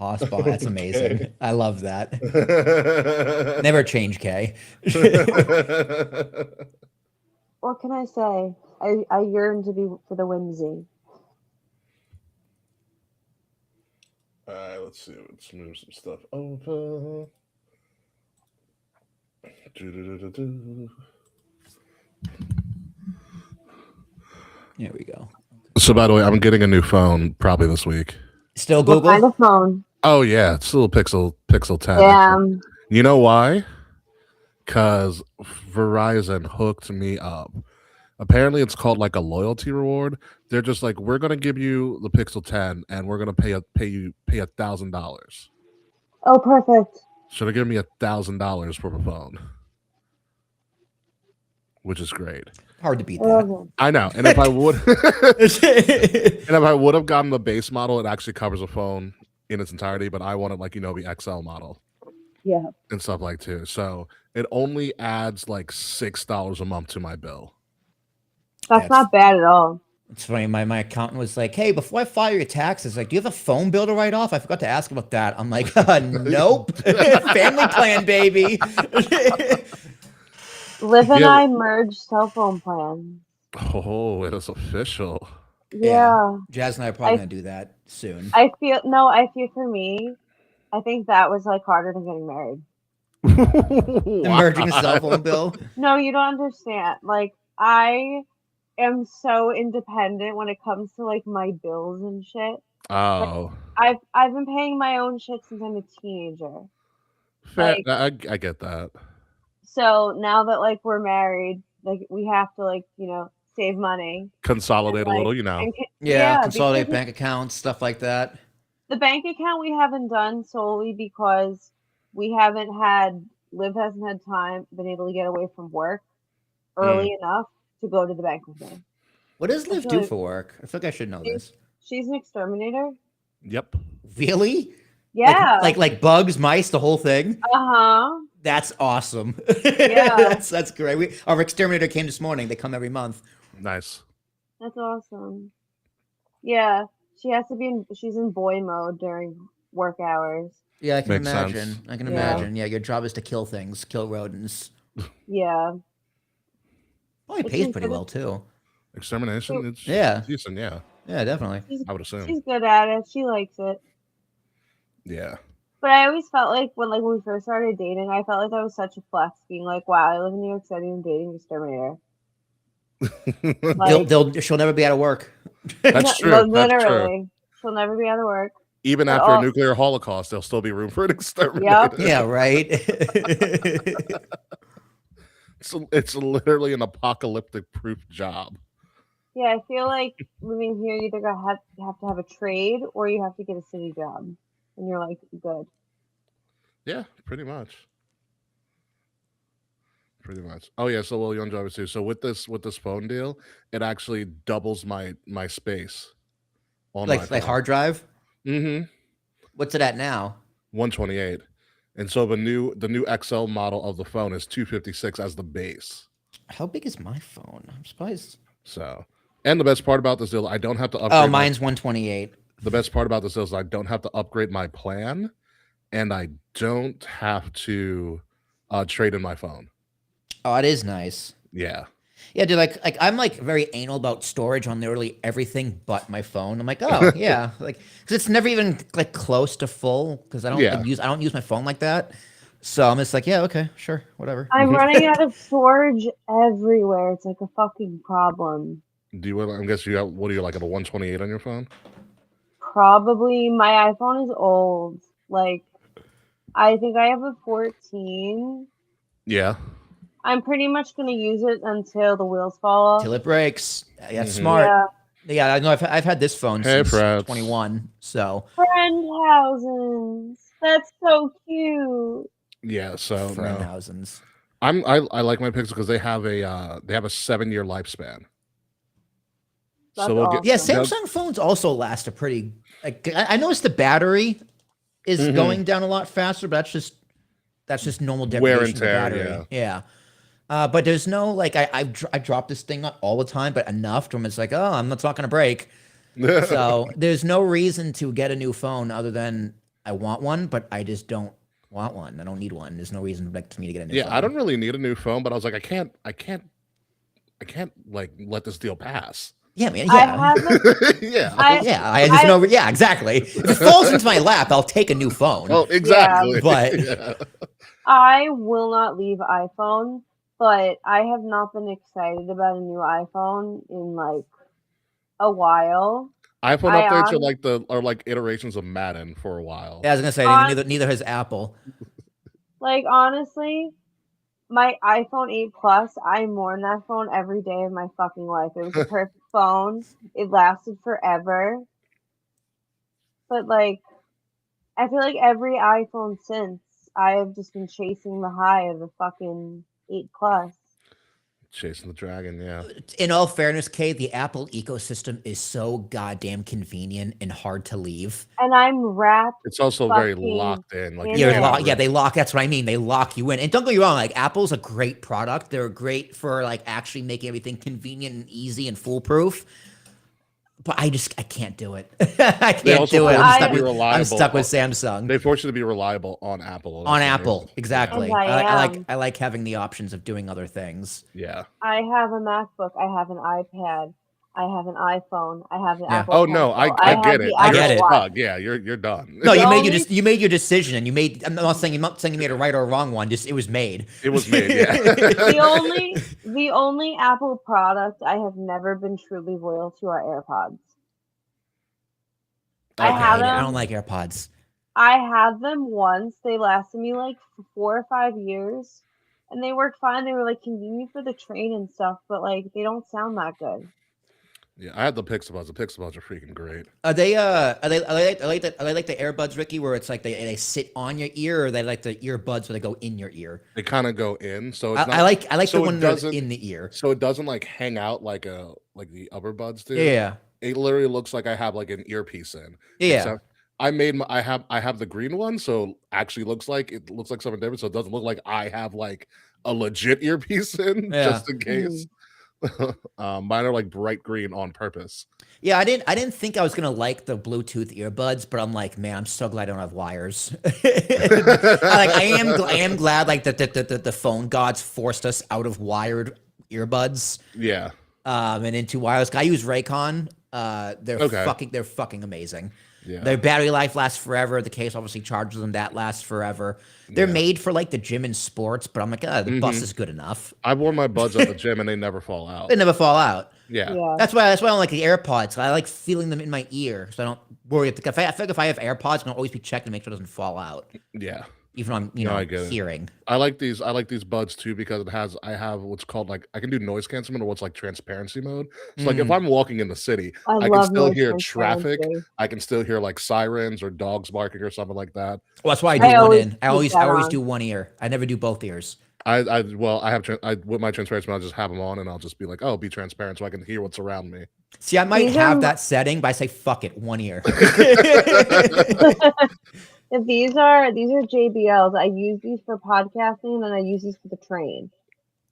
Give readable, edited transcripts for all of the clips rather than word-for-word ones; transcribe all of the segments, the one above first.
Hotspot. That's amazing. Okay. I love that. Never change K. What can I say? I yearn to be for the whimsy. All right, let's see. Let's move some stuff over. Do-do-do-do-do. Here we go. So, by the way, I'm getting a new phone probably this week. Still What kind Google? of phone? Oh yeah, it's still a Pixel 10. Damn. You know why? Because Verizon hooked me up. Apparently, it's called like a loyalty reward. They're just like, we're gonna give you the Pixel 10, and we're gonna pay $1,000. Oh, perfect. So they're giving me $1,000 for my phone, which is great. Hard to beat I love that. it. I know, and if I would, and if I would have gotten the base model, it actually covers a phone in its entirety. But I wanted like the XL model Yeah. and stuff like too. So it only adds like $6 a month to my bill. That's not bad at all. It's funny. My accountant was like, "Hey, before I file your taxes, like, do you have a phone bill to write off? I forgot to ask about that." I'm like, "Nope, family plan, baby." Liv and Yeah. I merged cell phone plans. Oh, it is official. Yeah. Jazz and I are probably I- gonna do that soon. I feel for me, I think that was like harder than getting married. Merging a cell phone bill. No, you don't understand. Like I am so independent when it comes to like my bills and shit. Oh, I've been paying my own shit since I'm a teenager. fair. Like- I get that. So now that like we're married, like we have to like, save money. Consolidate a Like, little, and Yeah, consolidate because bank accounts, stuff like that. the bank account we haven't done solely because Liv hasn't had been able to get away from work early enough to go to the bank with me. What does Liv feel do like- for work? I feel like I should know this. She's an exterminator. Yep. Really? Yeah. Like bugs, mice, the whole thing. Uh-huh. That's awesome. Yeah. that's great. Our exterminator came this morning. They come every month. Nice. That's awesome. Yeah. She's in boy mode during work hours. Yeah, I can Makes sense. imagine. I can Yeah. imagine. Yeah, your job is to kill things, kill rodents. Yeah. Probably Which pays is pretty good. well too. Extermination. It's Yeah. decent. Yeah, Yeah, definitely. I would assume. She's good at it. She likes it. Yeah. But I always felt like when we first started dating, I felt like that was such a flex, being like, "Wow, I live in New York City and dating an exterminator." Like, She'll never be out of work. That's true. no, That's true. literally, she'll never be out of work. Even But after a all- nuclear holocaust, there'll still be room for an exterminator. Yeah, right. It's literally an apocalyptic proof job. Yeah, I feel like living here, you either have to have a trade or you have to get a city job, and you're like, good. Yeah, pretty much. Pretty much. Oh yeah, so well you enjoy it too. So with this phone deal, it actually doubles my space on my like hard drive. Mm-hmm. What's it at now? 128. And so the new XL model of the phone is 256 as the base. How big is my phone? I'm surprised. So, and the best part about this deal, I don't have to upgrade. Oh, mine's 128. The best part about this deal is I don't have to upgrade my plan, and I don't have to trade in my phone. Oh, it is nice. Yeah. Yeah, dude. Like I'm like very anal about storage on literally everything but my phone. I'm like, oh yeah, like because it's never even like close to full because I don't Yeah. I don't use my phone like that. So I'm just like, yeah, okay, sure, whatever. I'm running out of storage everywhere. It's like a fucking problem. Do you? I guess you have. What do you like? At a 128 on your phone? Probably my iPhone is old. Like, I think I have a 14. Yeah. I'm pretty much gonna use it until the wheels fall off. Till it breaks. Yeah, Mhm. smart. Yeah. Yeah, I know. I've had this phone Hey, since Freds. 21. So Friend houses. That's so cute. Yeah. So friend no. thousands. I like my Pixel because they have a 7-year lifespan. That's So we'll get. Yeah, awesome. Samsung phones also last a pretty. Like, I noticed the battery is Mhm. going down a lot faster, but that's just normal Wear degradation and of the tear, battery. Yeah. But there's no like I drop this thing not all the time, but enough to where it's like, oh, I'm not going to break. So there's no reason to get a new phone other than I want one, but I just don't want one. I don't need one. There's no reason like for me to get a new Yeah, phone. I don't really need a new phone, but I was like, I can't like let this deal pass. Yeah, man. I Yeah. haven't. Yeah. Yeah, there's no. Yeah, exactly. If it falls into my lap, I'll take a new phone. Oh, exactly. But Yeah. I will not leave iPhone, but I have not been excited about a new iPhone in like a while. iPhone I updates on are like iterations of Madden for a while. yeah, I was gonna say on neither has Apple. like honestly, my iPhone 8 Plus, I mourn that phone every day of my fucking life. It was a perfect phone. It lasted forever. But like I feel like every iPhone since I have just been chasing the high of the fucking 8 Plus. Chasing the Dragon, yeah. In all fairness, Kay, the Apple ecosystem is so goddamn convenient and hard to leave. And I'm wrapped It's also very fucking locked in. Like in you it. can't Yeah, they lock. That's what I mean. They lock you in. And don't get me wrong. Like Apple's a great product. They're great for like actually making everything convenient and easy and foolproof. But I can't do it. I They can't also do it. force you to be I'm reliable stuck with on- Samsung. They force you to be reliable on Apple. On That's the Apple, reason. exactly. And I I like having the options of doing other things. Yeah. I have a MacBook, I have an iPad, I have an iPhone, I have an Yeah. Apple Oh no, Pencil, I have get the it. I You're get Apple it. Watch. stuck. Yeah, you're done. No, The you only- you made your decision, and I'm not saying you made a right or a wrong one. Just it was made. It was made. Yeah. The only Apple product I have never been truly loyal to are AirPods. I Okay. have I them. don't like AirPods. I had them once. They lasted me like 4 or 5 years, and they worked fine. They were like convenient for the train and stuff, but like they don't sound that good. Yeah, I had the Pixabuds. The Pixabuds are freaking great. Are they are they like the AirBuds, Ricky, where it's like they sit on your ear, or are they like the earbuds where they go in your ear? They kind of go in, so it's not, I like so the it one that's doesn't- in the ear. so it doesn't like hang out like the upper buds do. Yeah, It literally looks like I have like an earpiece in. yeah. Except I have the green one, so actually looks like something different. So it doesn't look like I have like a legit earpiece in, Yeah. just in case. Mine are like bright green on purpose. Yeah, I didn't think I was gonna like the Bluetooth earbuds, but I'm like, man, I'm so glad I don't have wires. I am glad like that the phone gods forced us out of wired earbuds Yeah. and into wireless. I use Raycon. They're Okay. they're fucking amazing. Yeah. Their battery life lasts forever. The case obviously charges them. That lasts forever. They're Yeah. made for like the gym and sports, but I'm like, the bus Mhm. is good enough. I've worn my buds at the gym and they never fall out. They never fall out. Yeah. Yeah. That's why I don't like the AirPods. I like feeling them in my ear, so I don't worry. I feel like if I have AirPods, I'm gonna always be checking to make sure it doesn't fall out, Yeah. even though I'm No, I get it. hearing. I like these buds too because I have what's called like I can do noise cancelment or what's like transparency mode. So like if Mm. I'm walking in the city, I I can love still noise hear traffic. transparency. I can still hear like sirens or dogs barking or something like that. Well, that's why I do I one always in. keep I always that on. do one ear. I never do both ears. I with my transparency mode, I'll just have them on and I'll just be like, oh, be transparent so I can hear what's around me. See, I might These have are- that setting, but I say fuck it, one ear. These are JBLs. I use these for podcasting, and I use these for the train,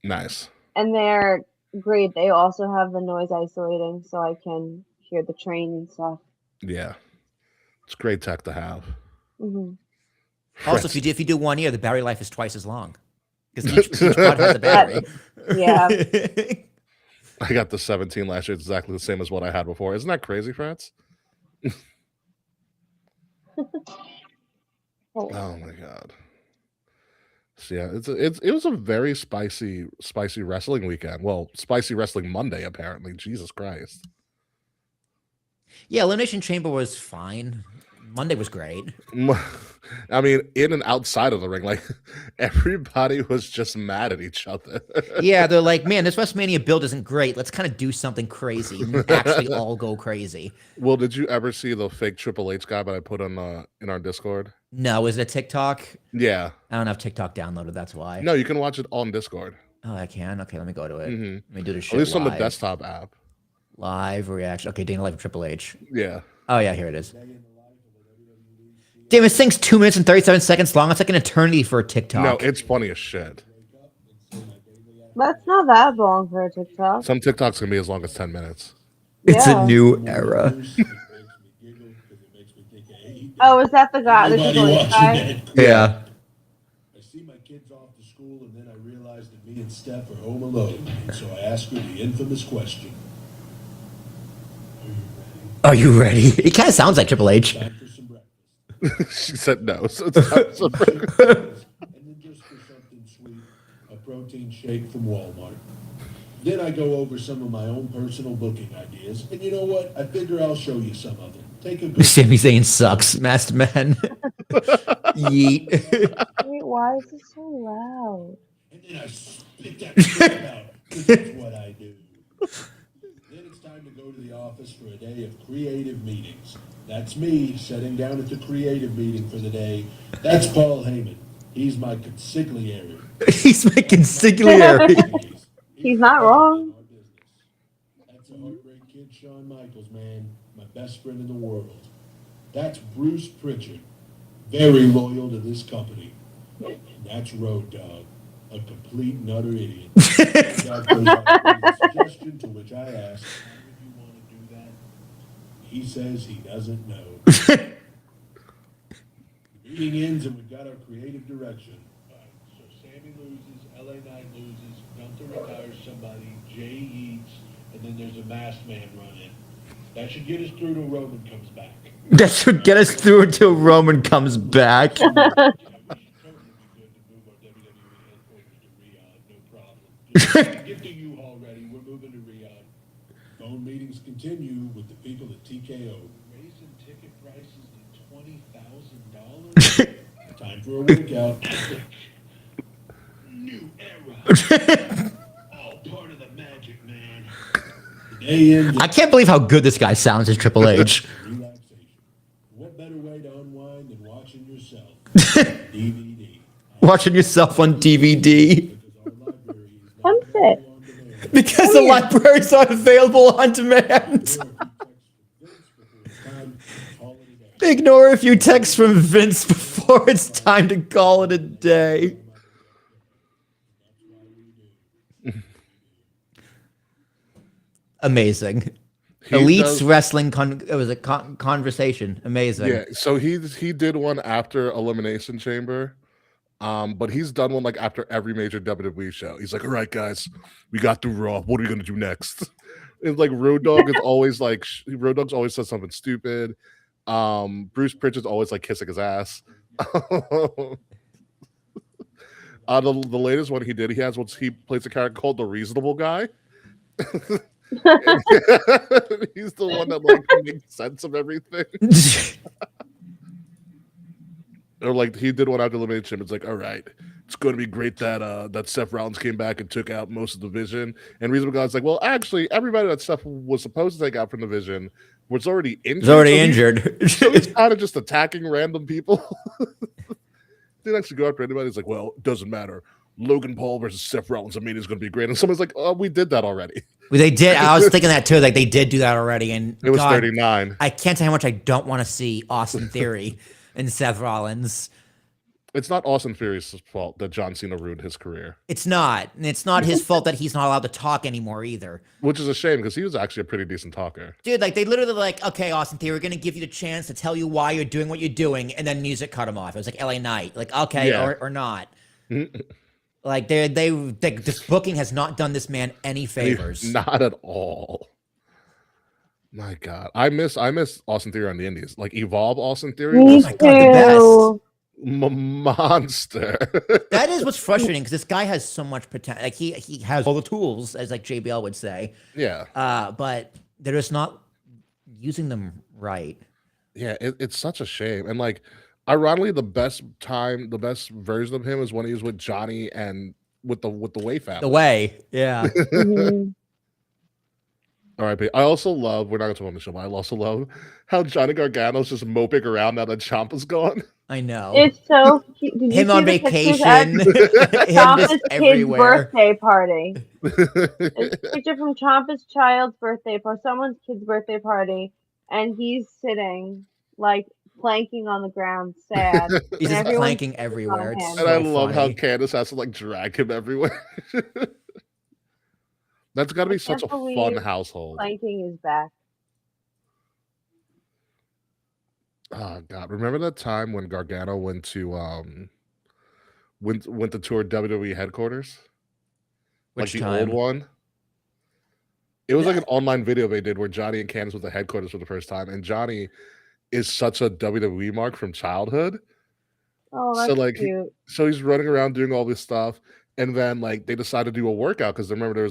Nice. and they're great. They also have the noise isolating, so I can hear the train and stuff. Yeah. It's great tech to have. Hmm Also, Fritz. if you do one ear, the battery life is twice as long because each pod has a battery. Yeah. I got the 17 last year. It's exactly the same as what I had before. Isn't that crazy, Fritz? Oh my god. So yeah, it was a very spicy wrestling weekend. Well, spicy wrestling Monday apparently. Jesus Christ. Yeah, Elimination Chamber was fine. Monday was great. I mean, in and outside of the ring, like everybody was just mad at each other. Yeah, they're like, man, this WrestleMania build isn't great. Let's kind of do something crazy and actually all go crazy. Well, did you ever see the fake Triple H guy that I put on in our Discord? No, is it a TikTok? Yeah. I don't have TikTok downloaded. That's why. No, you can watch it on Discord. Oh, I can. Okay, let me go to it. Mhm. Let me do the shit At least on the live. desktop app. Live reaction. Okay, Dana Live Triple H. Yeah. Oh yeah, here it is. Damn, this thing's 2 minutes and 37 seconds long. It's like an eternity for a TikTok. No, it's funny as shit. That's not that long for a TikTok. Some TikToks can be as long as 10 minutes. It's Yeah. a new era. Oh, is that the guy? The Nobody Triple H watching guy? it. Yeah. I see my kids off to school, and then I realize that me and Steph are home alone. And so I ask her the infamous question: Are you ready? Are you ready? He kind of sounds like Triple H. Time for some breakfast. She said no. So it's time for breakfast. And then just for something sweet, a protein shake from Walmart. Then I go over some of my own personal booking ideas. And you know what? I figure I'll show you some of them. Take a good Sami Zayn sucks, masked man. Yeet. Wait, why is it so loud? and then I spit that crap out. 'Cause that's what I do. Then it's time to go to the office for a day of creative meetings. That's me sitting down at the creative meeting for the day. That's Paul Heyman. He's my consigliere. He's making consigliere. He's not wrong. That's a heartbreak kid, Shawn Michaels, man. My best friend in the world. That's Bruce Pritchard. Very loyal to this company. And that's Road Dogg. A complete and utter idiot. That goes back to the suggestion to which I asked, how would you want to do that? He says he doesn't know. The meeting ends and we've got our creative direction. So Sammy loses, LA Knight loses, Gunther retires somebody, Jay eats, and then there's a masked man run in. That should get us through till Roman comes back. That should get us through until Roman comes back. Yeah, we should totally be good to move our WWE headquarters to Riyadh, no problem. Just get to you already, we're moving to Riyadh. Phone meetings continue with the people at TKO. Raising ticket prices to $20,000? Time for a workout. New era. All part of the magic, man. The day ends. I can't believe how good this guy sounds as Triple H. Relaxation. What better way to unwind than watching yourself on DVD? Watching yourself on DVD. Because our library is not available on demand. Because the library's not available on demand. Ignore a few texts from Vince before it's time to call it a day. Amazing. He Elite's does- wrestling conversation. Amazing. Yeah, so he did one after Elimination Chamber, but he's done one like after every major WWE show. He's like, "All right, guys, we got through Raw. What are we gonna do next?" It's like Road Dogg is always like Road Dogg's always says something stupid. Bruce Pritchard's always like kissing his ass. The latest one he did, he plays a character called the Reasonable Guy. He's the one that like makes sense of everything. Or like he did one after Elimination. It's like, all right, it's going to be great that that Seth Rollins came back and took out most of the Division. And Reasonable Guy's like, well, actually, everybody that Seth was supposed to take out from the Division was already injured. He's already injured. So he's kind of just attacking random people. Didn't actually go after anybody. He's like, well, it doesn't matter. Logan Paul versus Seth Rollins, I mean, is going to be great. And someone's like, oh, we did that already. They did. I was thinking that too. Like they did do that already, and It was God, 39. I can't tell you how much I don't want to see Austin Theory and Seth Rollins. It's not Austin Theory's fault that John Cena ruined his career, It's not. And it's not his fault that he's not allowed to talk anymore either. which is a shame because he was actually a pretty decent talker. Dude, like they literally like, okay, Austin Theory, we're gonna give you the chance to tell you why you're doing what you're doing, and then music cut him off. It was like LA Knight. Like, okay, Yeah. or not. Like this booking has not done this man any favors. Not at all. My God, I miss Austin Theory on the Indies. Like Evolve Austin Theory Me was my God, the best. too. monster. That is what's frustrating because this guy has so much potential. Like he has all the tools, as like JBL would say. Yeah, But they're just not using them right. yeah, it's such a shame. And like, ironically, the best version of him is when he was with Johnny and with the Way family. The way, yeah. Mhm. All right, but I also love, we're not going to talk on the show, but I also love how Johnny Gargano's just moping around now that Ciampa's gone. I know. It's so cute. Did you Him see on the pictures at vacation, him Champa's just kid's everywhere. birthday party? It's a picture from Champa's child's birthday party, someone's kid's birthday party, and he's sitting like planking on the ground, sad. He's and just everyone's planking everywhere. It's him. so And I love how funny. Candace has to like drag him everywhere. That's got to be I such can't a fun believe household. Planking is back. Oh God! Remember that time when Gargano went to tour WWE headquarters, like Which the time? old one? It was like Yeah. an online video they did where Johnny and Candice was at headquarters for the first time, and Johnny is such a WWE mark from childhood. Oh, So that's like, cute. so he's running around doing all this stuff, and then like they decided to do a workout because remember there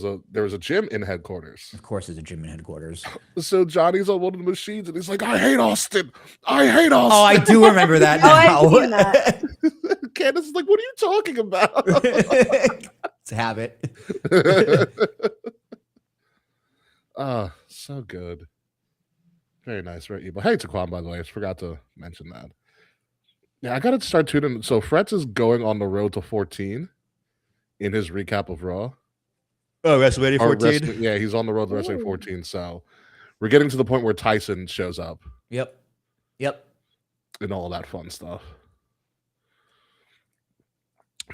was a gym in headquarters. Of course, there's a gym in headquarters. So Johnny's on one of the machines, and he's like, "I hate Austin. I hate Austin." Oh, I do remember that Oh, I've now. seen that. Candice is like, "What are you talking about?" It's a habit. Ah, so good. Very nice, very evil. Hey, Taquan, by the way, I forgot to mention that. Yeah, I gotta start tuning. So Fretz is going on the road to 14 in his recap of Raw. Oh, WrestleMania Or 14. yeah, he's on the road to WrestleMania Ooh. 14. So we're getting to the point where Tyson shows up Yep. and all that fun stuff.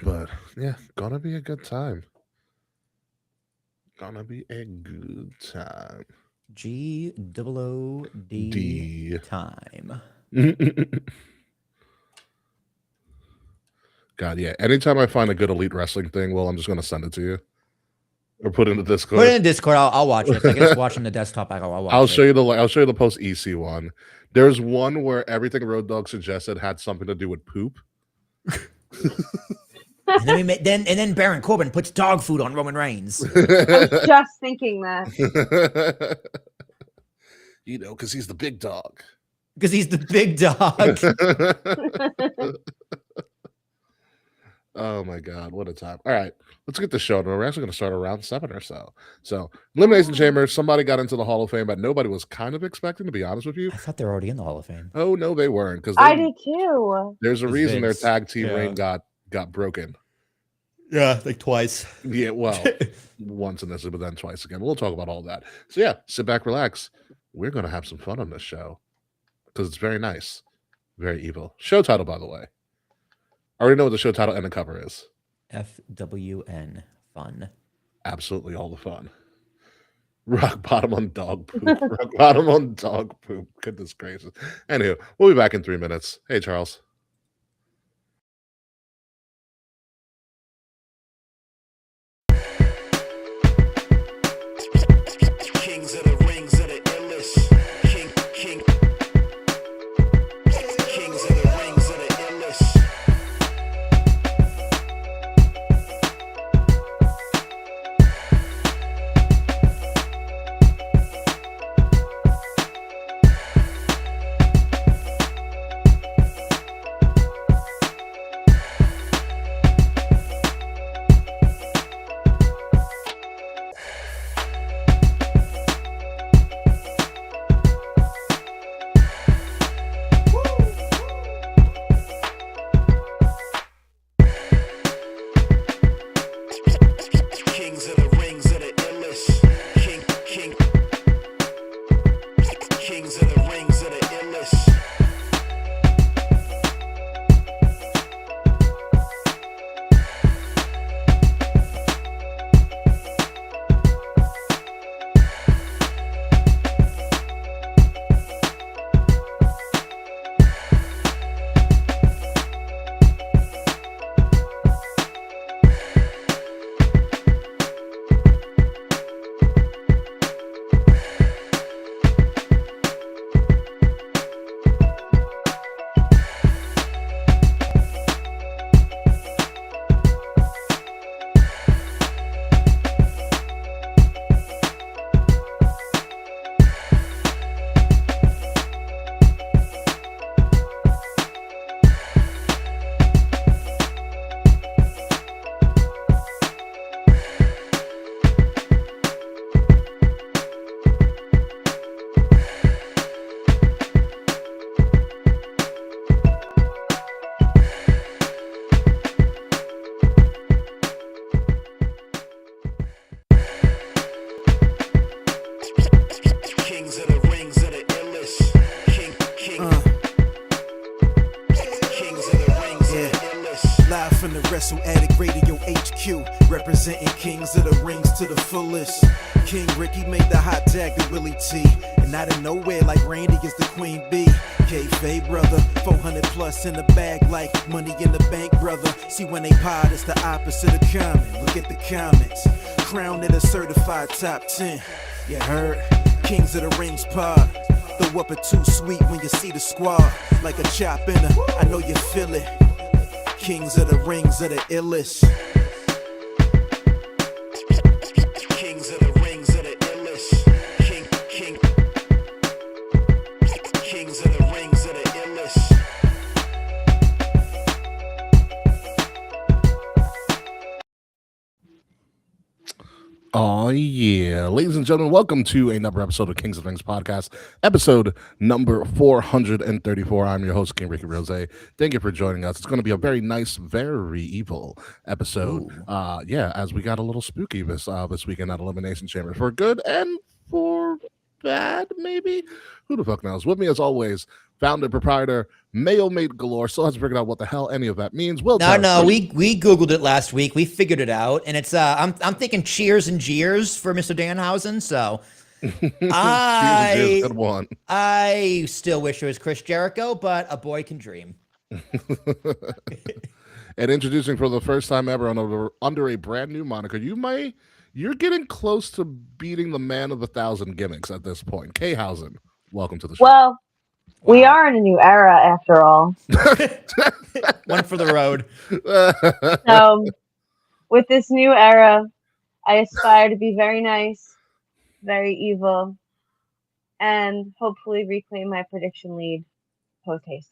But yeah, gonna be a good time. Gonna be a good time. GOOD D. time. God, yeah. Anytime I find a good Elite Wrestling thing, well, I'm just gonna send it to you or put it in the Discord. Put it in Discord. I'll watch it. If I can just watch on the desktop. I'll watch I'll it. show you the post EC one. There's one where everything Road Dogg suggested had something to do with poop. And then Baron Corbin puts dog food on Roman Reigns. I was just thinking that. You know, because he's the big dog. Because he's the big dog. Oh my God, what a time. All right, let's get the show. We're actually going to start around 7 or so. So, Elimination Chamber, somebody got into the Hall of Fame, but nobody was kind of expecting, to be honest with you. I thought they were already in the Hall of Fame. Oh, no, they weren't. Because I did too. there's a It's reason Vince. their tag team Yeah. reign got broken. Yeah, like twice. Yeah, well, once initially, but then twice again. We'll talk about all that. So, yeah, sit back, relax. We're going to have some fun on this show because it's very nice, very evil. Show title, by the way. I already know what the show title and the cover is. FWN. Fun. Absolutely all the fun. Rock bottom on dog poop. Rock bottom on dog poop. Goodness gracious. Anywho, we'll be back in 3 minutes. Hey, Charles. Kings of the rings of the illest. Kings of the rings of the illest. Kings of the rings of the illest. Kings of the rings of the illest. Kings of the rings of the illest. Kings of the rings of the illest. Live from the Wrestle Addict Radio HQ, representing Kings of the Rings to the fullest. King Ricky made the hot tag to Willie T, and out of nowhere like Randy is the Queen Bee. Kayfabe, brother. 400 plus in the bag, like money in the bank, brother. See, when they pod, it's the opposite of common. Look at the comments. Crowned in a certified top 10. You heard? Kings of the Rings pod. Throw up a too sweet when you see the squad. Like a chop in a, I know you feel it. Kings of the Rings are the illest. Kings of the rings of the illest. Kings of the rings of the illest. Oh yeah, ladies and gentlemen, welcome to another episode of Kings of Rings podcast, episode number 434. I'm your host, King Ricky Rose. Thank you for joining us. It's going to be a very nice, very evil episode. Yeah, as we got a little spooky this weekend at Elimination Chamber, for good and for bad, maybe. Who the fuck knows? With me, as always, founder, proprietor, male mate galore. Still hasn't figured out what the hell any of that means. Will No, we Googled it last week. We figured it out, and it's I'm thinking cheers and jeers for Mr. Danhausen. So Good one. I still wish it was Chris Jericho, but a boy can dream. And introducing for the first time ever under a brand new moniker, you're getting close to beating the man of 1,000 gimmicks at this point. K-Hausen, welcome to the show. Well, we are in a new era after all. One for the road. So, with this new era, I aspire to be very nice, very evil, and hopefully reclaim my prediction lead post-haste.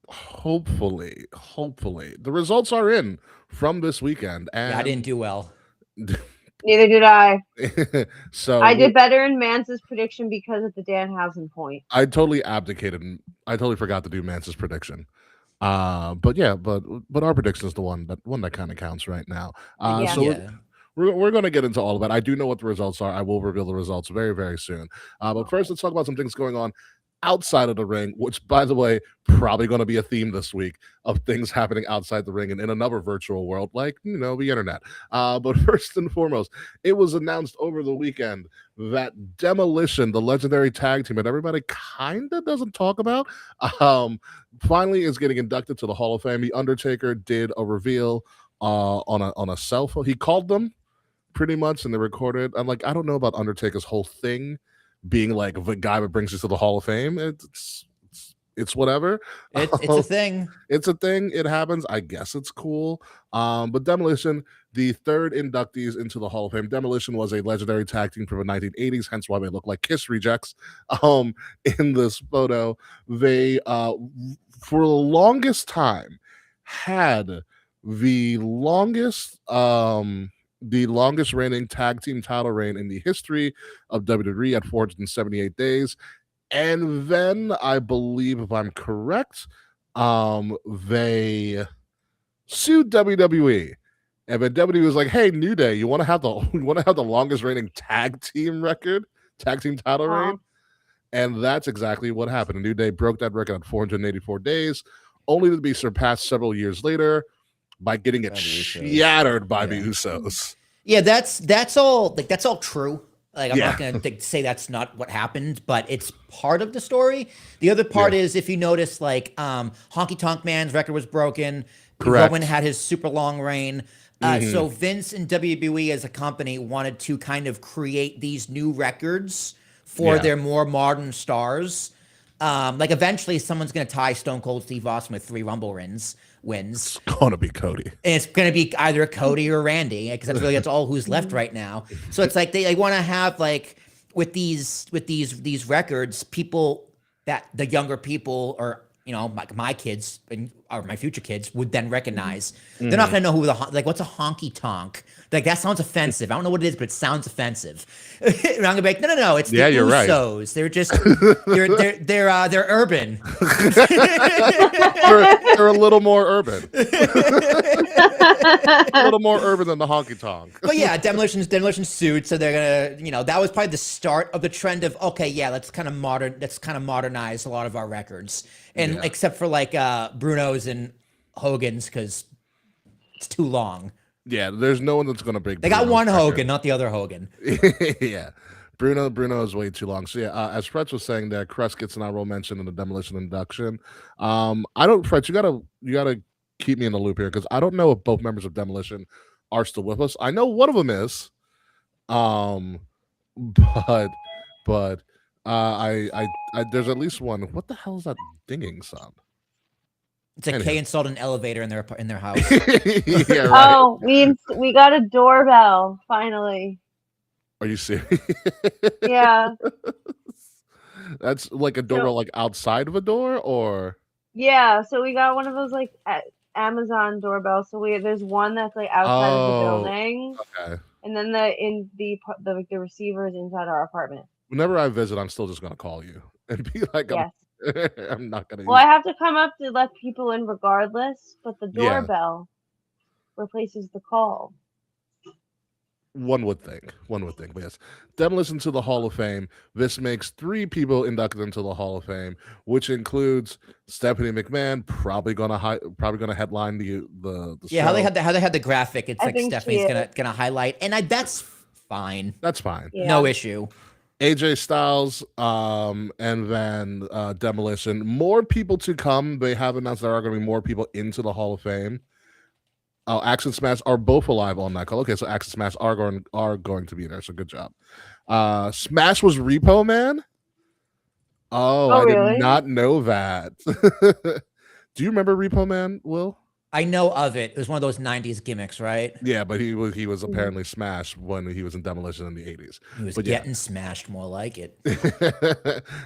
Hopefully. The results are in from this weekend. And Yeah, I didn't do well. Neither did I. So I did better in Mance's prediction because of the Danhausen point. I totally abdicated. I totally forgot to do Mance's prediction. But our prediction is the one that kind of counts right now. Yeah. So we're going to get into all of that. I do know what the results are. I will reveal the results very, very soon. But first, let's talk about some things going on outside of the ring, which, by the way, probably going to be a theme this week of things happening outside the ring and in another virtual world, like, the internet. But first and foremost, it was announced over the weekend that Demolition, the legendary tag team that everybody kind of doesn't talk about, finally is getting inducted to the Hall of Fame. The Undertaker did a reveal on a cell phone. He called them pretty much, and they recorded. I'm like, I don't know about Undertaker's whole thing being like the guy that brings you to the Hall of Fame. It's whatever. It's a thing. It's a thing. It happens. I guess it's cool. But Demolition, the third inductees into the Hall of Fame. Demolition was a legendary tag team from the 1980s, hence why they look like Kiss rejects. In this photo, they for the longest time had the longest reigning tag team title reign in the history of WWE at 478 days. And then I believe, if I'm correct, they sued WWE. And then WWE was like, "Hey, New Day, you want to have the longest reigning tag team title reign?" And that's exactly what happened. New Day broke that record at 484 days, only to be surpassed several years later by getting it shattered by the Usos. Yeah, that's all true. Like, I'm not going to say that's not what happened, but it's part of the story. The other part is, if you notice, like, Honky Tonk Man's record was broken. Correct. Roman had his super long reign. So Vince and WWE as a company wanted to kind of create these new records for their more modern stars. Like, eventually someone's going to tie Stone Cold Steve Austin with 3 Rumble wins. It's going to be Cody. And it's going to be either Cody or Randy, because that's all who's left right now. So it's like they want to have, like, with these records, people that the younger people, or my kids or my future kids would then recognize. They're not going to know who what's a honky tonk? Like, that sounds offensive. I don't know what it is, but it sounds offensive. And I'm gonna be like, no, it's the Usos. Right. They're just they're urban. they're a little more urban. A little more urban than the honky tonk. But yeah, Demolition sued, so they're gonna, that was probably the start of the trend of, okay, yeah, let's kind of modernize a lot of our records. And except for like Bruno's and Hogan's, because it's too long. Yeah, there's no one that's going to break. They got one Hogan, not the other Hogan. Yeah. Bruno is way too long. So yeah, as Fretch was saying there, Crest gets an honorable mention in the demolition induction. I don't, Fretch, you gotta keep me in the loop here because I don't know if both members of demolition are still with us. I know one of them is, um, but I there's at least one. What the hell is that dinging sound? It's like Anyway. Kay installed an elevator in their house. Yeah, right. Oh, we got a doorbell finally. Are you serious? Yeah. That's like a doorbell, like outside of a door, or Yeah, so we got one of those like Amazon doorbells. So there's one that's like outside of the building, okay. and then the receiver is inside our apartment. Whenever I visit, I'm still just gonna call you and be like, Yes. I'm not gonna. Well, I have to come up to let people in regardless, but the doorbell replaces the call. One would think, but yes. Demolition to the Hall of Fame. This makes 3 people inducted into the Hall of Fame, which includes Stephanie McMahon, probably gonna headline the Yeah, show. how they had the graphic. It's I like think Stephanie's she gonna highlight, and that's fine. That's fine. Yeah. No issue. AJ Styles, and then Demolition. More people to come. They have announced there are going to be more people into the Hall of Fame. Axe and Smash are both alive on that call. Okay, so Axe and Smash are going to be there. So good job. Smash was Repo Man. Oh, I really? did not know that. Do you remember Repo Man, Will? I know of it. It was one of those '90s gimmicks, right? Yeah, but he was apparently smashed when he was in Demolition in the 80s. He was But getting smashed, more like it.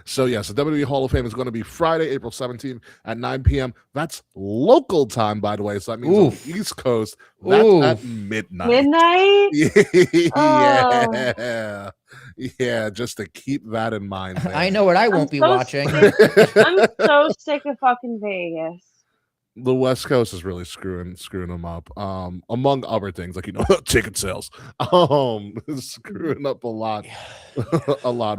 So yeah, so WWE Hall of Fame is going to be Friday, April 17th at 9 p.m. That's local time, by the way. So that means on the East Coast, that's at midnight. Midnight? Yeah. Yeah, just to keep that in mind. Man. I know what I won't be watching. I'm so sick of fucking Vegas. The West Coast is really screwing them up. Among other things, like ticket sales. Screwing up a lot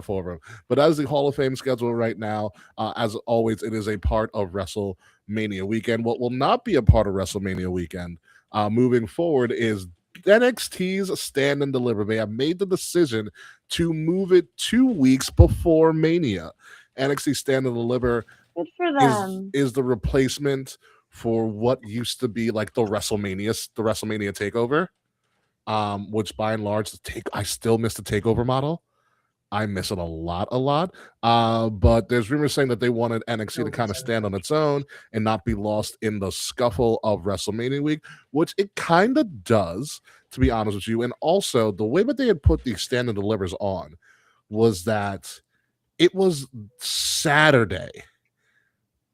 for them. But as the Hall of Fame schedule right now, as always, it is a part of WrestleMania weekend. What will not be a part of WrestleMania weekend moving forward is NXT's Stand and Deliver. They have made the decision to move it 2 weeks before Mania. NXT Stand and Deliver Good for them. is the replacement for what used to be like the WrestleMania takeover, which by and large I still miss the takeover model. I miss it a lot. But there's rumors saying that they wanted NXT to kind of stand on its own and not be lost in the scuffle of WrestleMania week, which it kind of does, to be honest with you. And also the way that they had put the Stand and Delivers on was that it was Saturday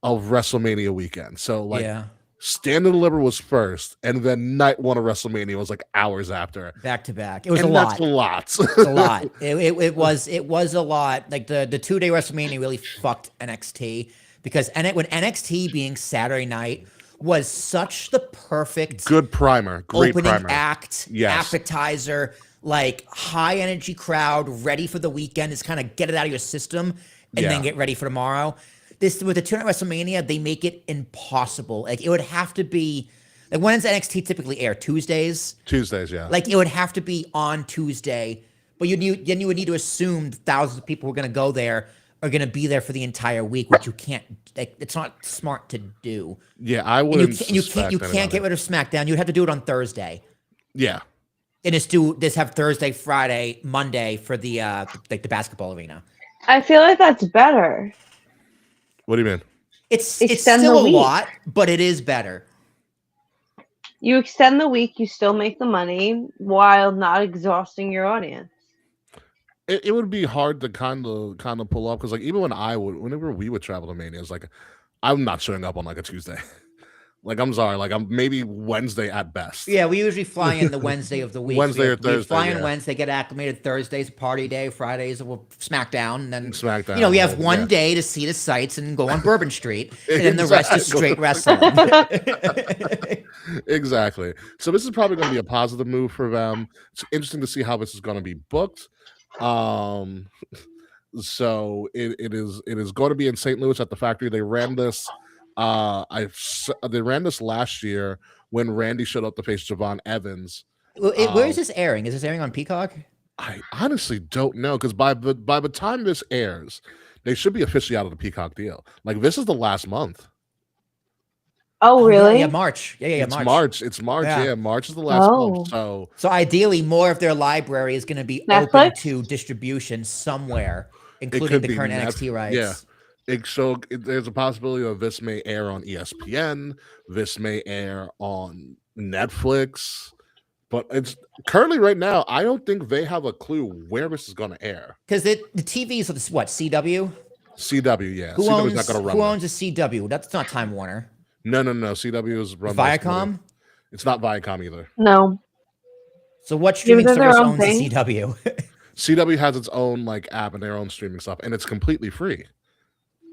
of WrestleMania weekend. So Stand and Deliver was first, and then night 1 of WrestleMania was like hours after. Back to back. It was That's a lot. It's a lot. It was a lot. Like the 2-day WrestleMania really fucked NXT because when NXT being Saturday night was such the perfect good primer, great opening primer. act, appetizer, like high energy crowd ready for the weekend. Is kind of get it out of your system and then get ready for tomorrow. This with the 2-night WrestleMania, they make it impossible. Like it would have to be like when does NXT typically air? Tuesdays, yeah. Like it would have to be on Tuesday, but you would need to assume thousands of people who are going to go there are going to be there for the entire week, which you can't. Like, it's not smart to do. Yeah, I wouldn't. You can't get rid of SmackDown. You'd have to do it on Thursday. Yeah, and just have Thursday, Friday, Monday for the like the basketball arena. I feel like that's better. What do you mean? It's still a lot, but it is better. You extend the week, you still make the money while not exhausting your audience. It would be hard to kind of pull up because like even whenever we would travel to Mania, it's like I'm not showing up on like a Tuesday. Like I'm sorry, like I'm maybe Wednesday at best. Yeah, we usually fly in the Wednesday of the week. Wednesday or Thursday. We fly in Wednesday, get acclimated. Thursday's a party day. Fridays we'll SmackDown, and then SmackDown. We have one day to see the sights and go on Bourbon Street, and then the rest is straight wrestling. Exactly. So this is probably going to be a positive move for them. It's interesting to see how this is going to be booked. So it is going to be in St. Louis at the factory. They ran this. They ran this last year when Randy showed up to face Javon Evans. Where is this airing? Is this airing on Peacock? I honestly don't know because by the time this airs, they should be officially out of the Peacock deal. Like this is the last month. Oh, really? Yeah, March. Yeah, It's March. March. It's March. Yeah. Yeah, March is the last Oh. month. So ideally, more of their library is going to be open Netflix? to distribution somewhere, including could the be current Netf- NXT rights. yeah. There's a possibility that this may air on ESPN. This may air on Netflix. But it's currently right now, I don't think they have a clue where this is going to air. Because the TVs is what, CW? CW, yeah. Who CW owns, is not going to run who that. owns a CW? That's not Time Warner. No. CW is run by somebody. Viacom? It's not Viacom either. No. So what streaming they're their service own owns the thing. CW? CW has its own like app and their own streaming stuff, and it's completely free.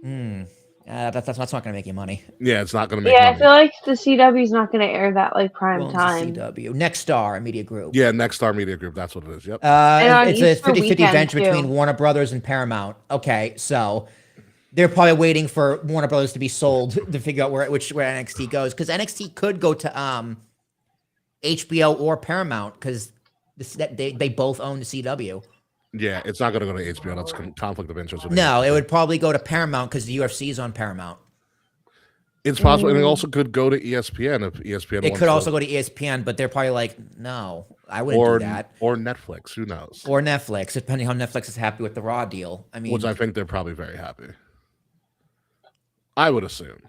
That's not going to make you money. Yeah, it's not going to make Yeah, money. I feel like the CW's not going to air that like Who prime owns time. the CW? Nexstar Media Group. Yeah, Nexstar Media Group. That's what it is. Yep. on It's a Easter 50-50 weekend, venture too. between Warner Brothers and Paramount. Okay, so they're probably waiting for Warner Brothers to be sold to figure out where NXT goes, because NXT could go to HBO or Paramount, because they both own the CW. Yeah, it's not going to go to HBO. That's conflict of interest. With No, HBO. it would probably go to Paramount because the UFC is on Paramount. It's possible, and it also could go to ESPN if ESPN. It wants could to. also go to ESPN, but they're probably like, no, I wouldn't or do that. or Netflix. Who knows? Or Netflix, depending how Netflix is happy with the Raw deal. I mean, Which I think they're probably very happy. I would assume.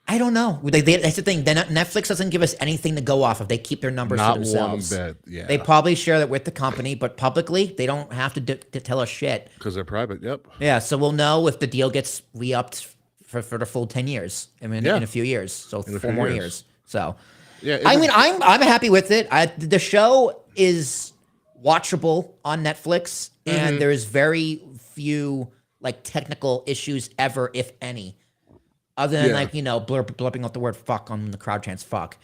I don't know. That's the thing. Netflix doesn't give us anything to go off of. They keep their numbers Not to themselves. one bit. Yeah. They probably share that with the company, but publicly, they don't have to tell us shit. Because they're private. Yep. Yeah, so we'll know if the deal gets re-upped for the full 10 years. I mean, in a few years. So In a 4 few more years. years. So, Yeah. I mean, I'm happy with it. The show is watchable on Netflix, and there's very few like technical issues ever, if any, other than like blurping out the word "fuck" on the crowd chants "fuck."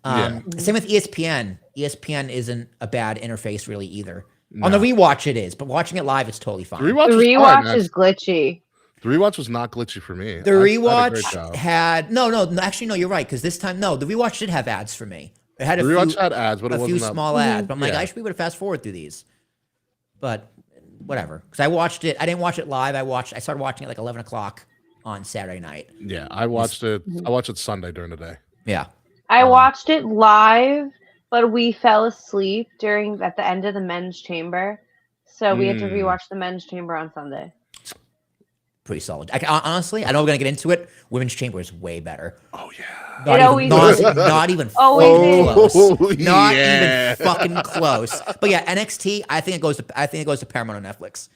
Same with ESPN. ESPN isn't a bad interface really either. On the rewatch, it is, but watching it live, it's totally fine. The rewatch is glitchy. The rewatch was not glitchy for me. The I had a rewatch great job. had no. Actually, no, you're right, because this time, the rewatch did have ads for me. It had The rewatch had ads, but it a few wasn't that- small ads. But I'm like, Yeah. I should be able to fast forward through these. But whatever, because I watched it. I didn't watch it live. I started watching it like 11 o'clock on Saturday night. Yeah, I watched it. I watched it Sunday during the day. Yeah. I watched it live, but we fell asleep at the end of the men's chamber. So we had to rewatch the men's chamber on Sunday. Pretty solid. Honestly, I know we're gonna get into it. Women's Chamber is way better. Oh yeah. It always is. Not even Always fucking close. is. Not Yeah. even fucking close. But yeah, NXT. I think it goes to Paramount on Netflix.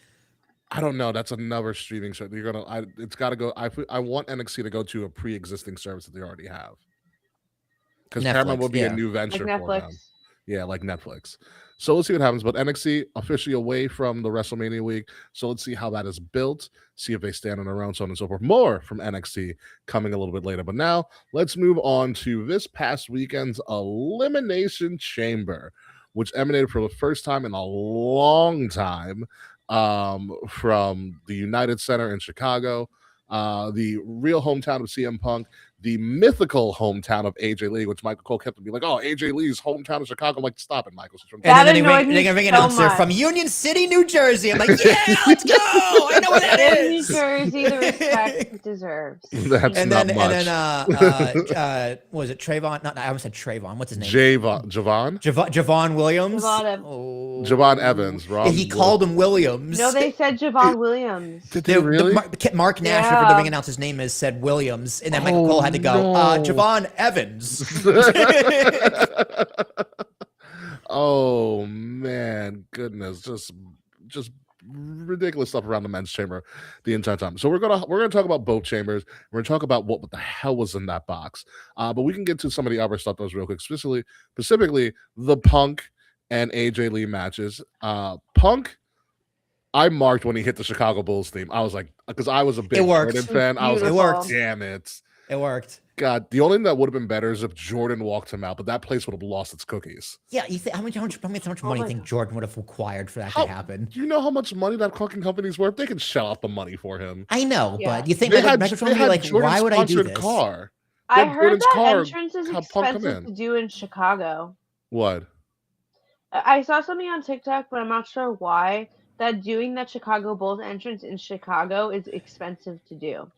I don't know. That's another streaming show. It's got to go. I want NXT to go to a pre-existing service that they already have. Because Paramount Netflix, will be yeah. a new Like venture for them. Netflix. Yeah, like Netflix. So let's see what happens. But NXT officially away from the WrestleMania week. So let's see how that is built. See if they stand on their own, so on and so forth. More from NXT coming a little bit later. But now let's move on to this past weekend's Elimination Chamber, which emanated for the first time in a long time from the United Center in Chicago, the real hometown of CM Punk, the mythical hometown of AJ Lee, which Michael Cole kept to be like, oh, AJ Lee's hometown of Chicago. I'm like, stop it, Michael. She's from That And then annoyed me they ring so announcer much. from Union City, New Jersey. I'm like, yeah, let's go. I know what that Give New is. Jersey the respect it deserves. That's And not then, much. what was it Trayvon? I almost said Trayvon. What's his name? Javon? Javon Williams. Javon. Oh. Javon Evans, Yeah, Rob. he called him Williams. No, they said Javon Williams. Did they really? Mark Nash, Yeah. whatever the ring announcer's name is, said Williams, and then Michael Cole had to go. no. Javon Evans. Oh man, goodness, just ridiculous stuff around the men's chamber the entire time. So we're gonna talk about both chambers. We're gonna talk about what the hell was in that box. But we can get to some of the other stuff that was real quick, specifically the Punk and AJ Lee matches. Punk, I marked when he hit the Chicago Bulls theme. I was like, because I was a big It worked. Jordan fan. I was like, It worked. damn it. It worked. God, the only thing that would have been better is if Jordan walked him out, but that place would have lost its cookies. Yeah, you think how much money my do you think God. Jordan would have required for that How- to happen? Do you know how much money that fucking company's worth? They can shell out the money for him. I know, Yeah. but you think They Michael had Jordan would be like, Jordan's why would I do sponsored this? car. I Then heard Jordan's that car entrance is had Punk come expensive in. to do in Chicago. What? I saw something on TikTok, but I'm not sure why, that doing that Chicago Bulls entrance in Chicago is expensive to do.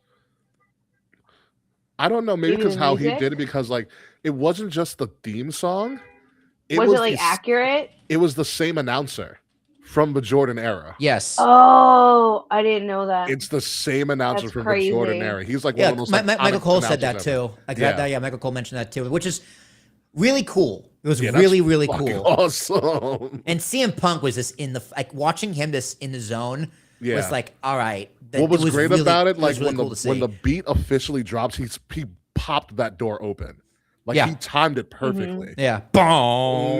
I don't know, maybe Maybe because the how he music? did it, because like it wasn't just the theme song, it Was it was like accurate? it was the same announcer from the Jordan era. Yes. Oh, I didn't know that. It's the same announcer That's from the Jordan crazy. era. He's like one Yeah, of the most Michael iconic Cole said announcers that ever. too. Like Yeah. yeah, Michael Cole mentioned that too, which is really cool. It was Yeah, that's really, really fucking cool. awesome. And CM Punk was just in the like watching him this in the zone Yeah. was like, all right. What was great really, about it, like was really when cool the to when see. the beat officially drops, he popped that door open. Like Yeah. he timed it perfectly. Yeah. Boom.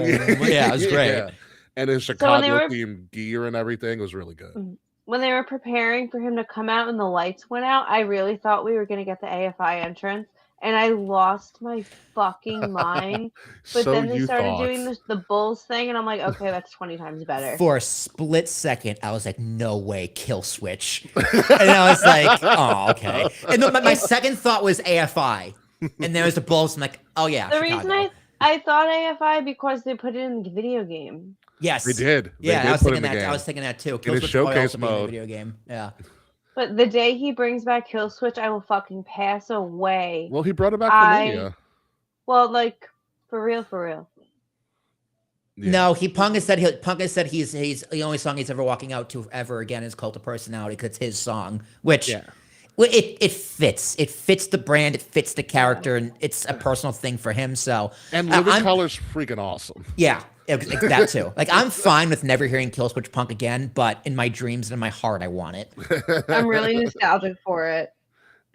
Yeah, it was great. Yeah. And his So when they Chicago were themed gear and everything was really good. when they were preparing for him to come out and the lights went out, I really thought we were gonna get the AFI entrance, and I lost my fucking mind. But So then they you started thought. doing the Bulls thing, and I'm like, okay, that's 20 times better. For a split second, I was like, no way, kill switch. And I was like, oh, okay. And then my second thought was AFI. And there was the Bulls. I'm like, oh yeah, The Chicago. reason I thought AFI because they put it in the video game. Yes. They did. They Yeah, did I was put thinking in the that. game. I was thinking that too. In Kill a switch will showcase also be in the mode. video game. Yeah. But the day he brings back Kill Switch, I will fucking pass away. Well, he brought it back for Mania. Well, like for real, for real. Yeah. No, Punk has said he's the only song he's ever walking out to ever again is Cult of Personality because it's his song, which Yeah. well, it fits. It fits the brand, it fits the character, and it's a personal thing for him. So And Living Color's freaking awesome. yeah, that too. Like I'm fine with never hearing Kill Switch Punk again, but in my dreams and in my heart, I want it. I'm really nostalgic for it.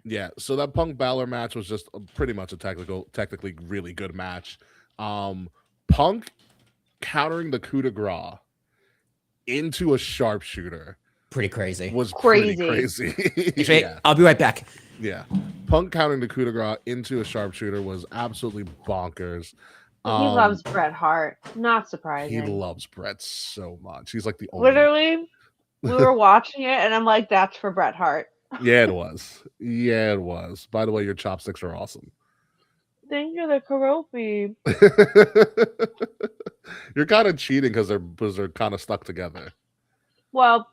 Yeah, so that Punk Balor match was just pretty much a technically really good match. Punk countering the coup de grace into a sharpshooter Pretty crazy. was Crazy. pretty crazy. Actually, Yeah, I'll be right back. yeah. Punk countering the coup de grace into a sharpshooter was absolutely bonkers. He loves Bret Hart. Not surprising. He loves Bret so much. He's like the only. Literally, we were watching it, and I'm like, "That's for Bret Hart." Yeah, it was. Yeah, it was. By the way, your chopsticks are awesome. Thank you, the Karopi. You're kind of cheating because they're kind of stuck together. Well,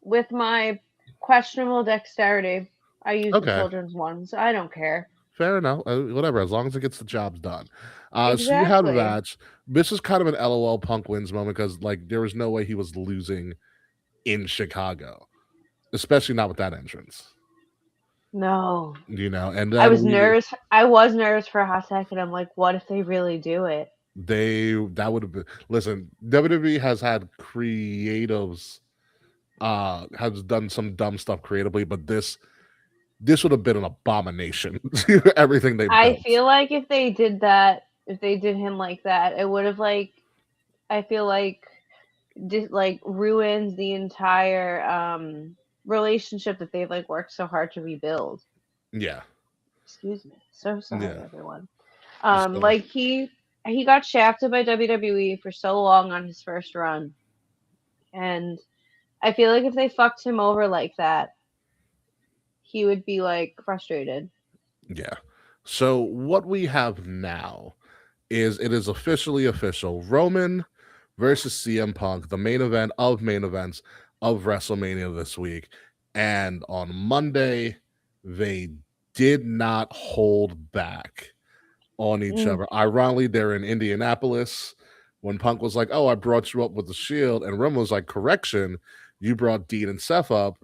with my questionable dexterity, I use the children's ones. I don't care. Fair enough. Whatever, as long as it gets the jobs done. So you had Exactly. that. This is kind of an LOL Punk wins moment because like there was no way he was losing in Chicago, especially not with that entrance. No. You know, and I was nervous. I was nervous for a hot second. I'm like, what if they really do it? That would have been. Listen, WWE has had creatives, has done some dumb stuff creatively, but this would have been an abomination to everything they've I done. feel like if they did that, if they did him like that, it would have like, I feel like, ruins the entire relationship that they've like worked so hard to rebuild. Yeah. Excuse me. So sorry, Yeah. everyone. So- Like he got shafted by WWE for so long on his first run, and I feel like if they fucked him over like that, he would be like frustrated. Yeah. So what we have now is it is officially official. Roman versus CM Punk, the main event of main events of WrestleMania this week. And on Monday, they did not hold back on each other. Ironically, they're in Indianapolis when Punk was like, "Oh, I brought you up with the Shield," and Roman was like, "Correction, you brought Dean and Seth up."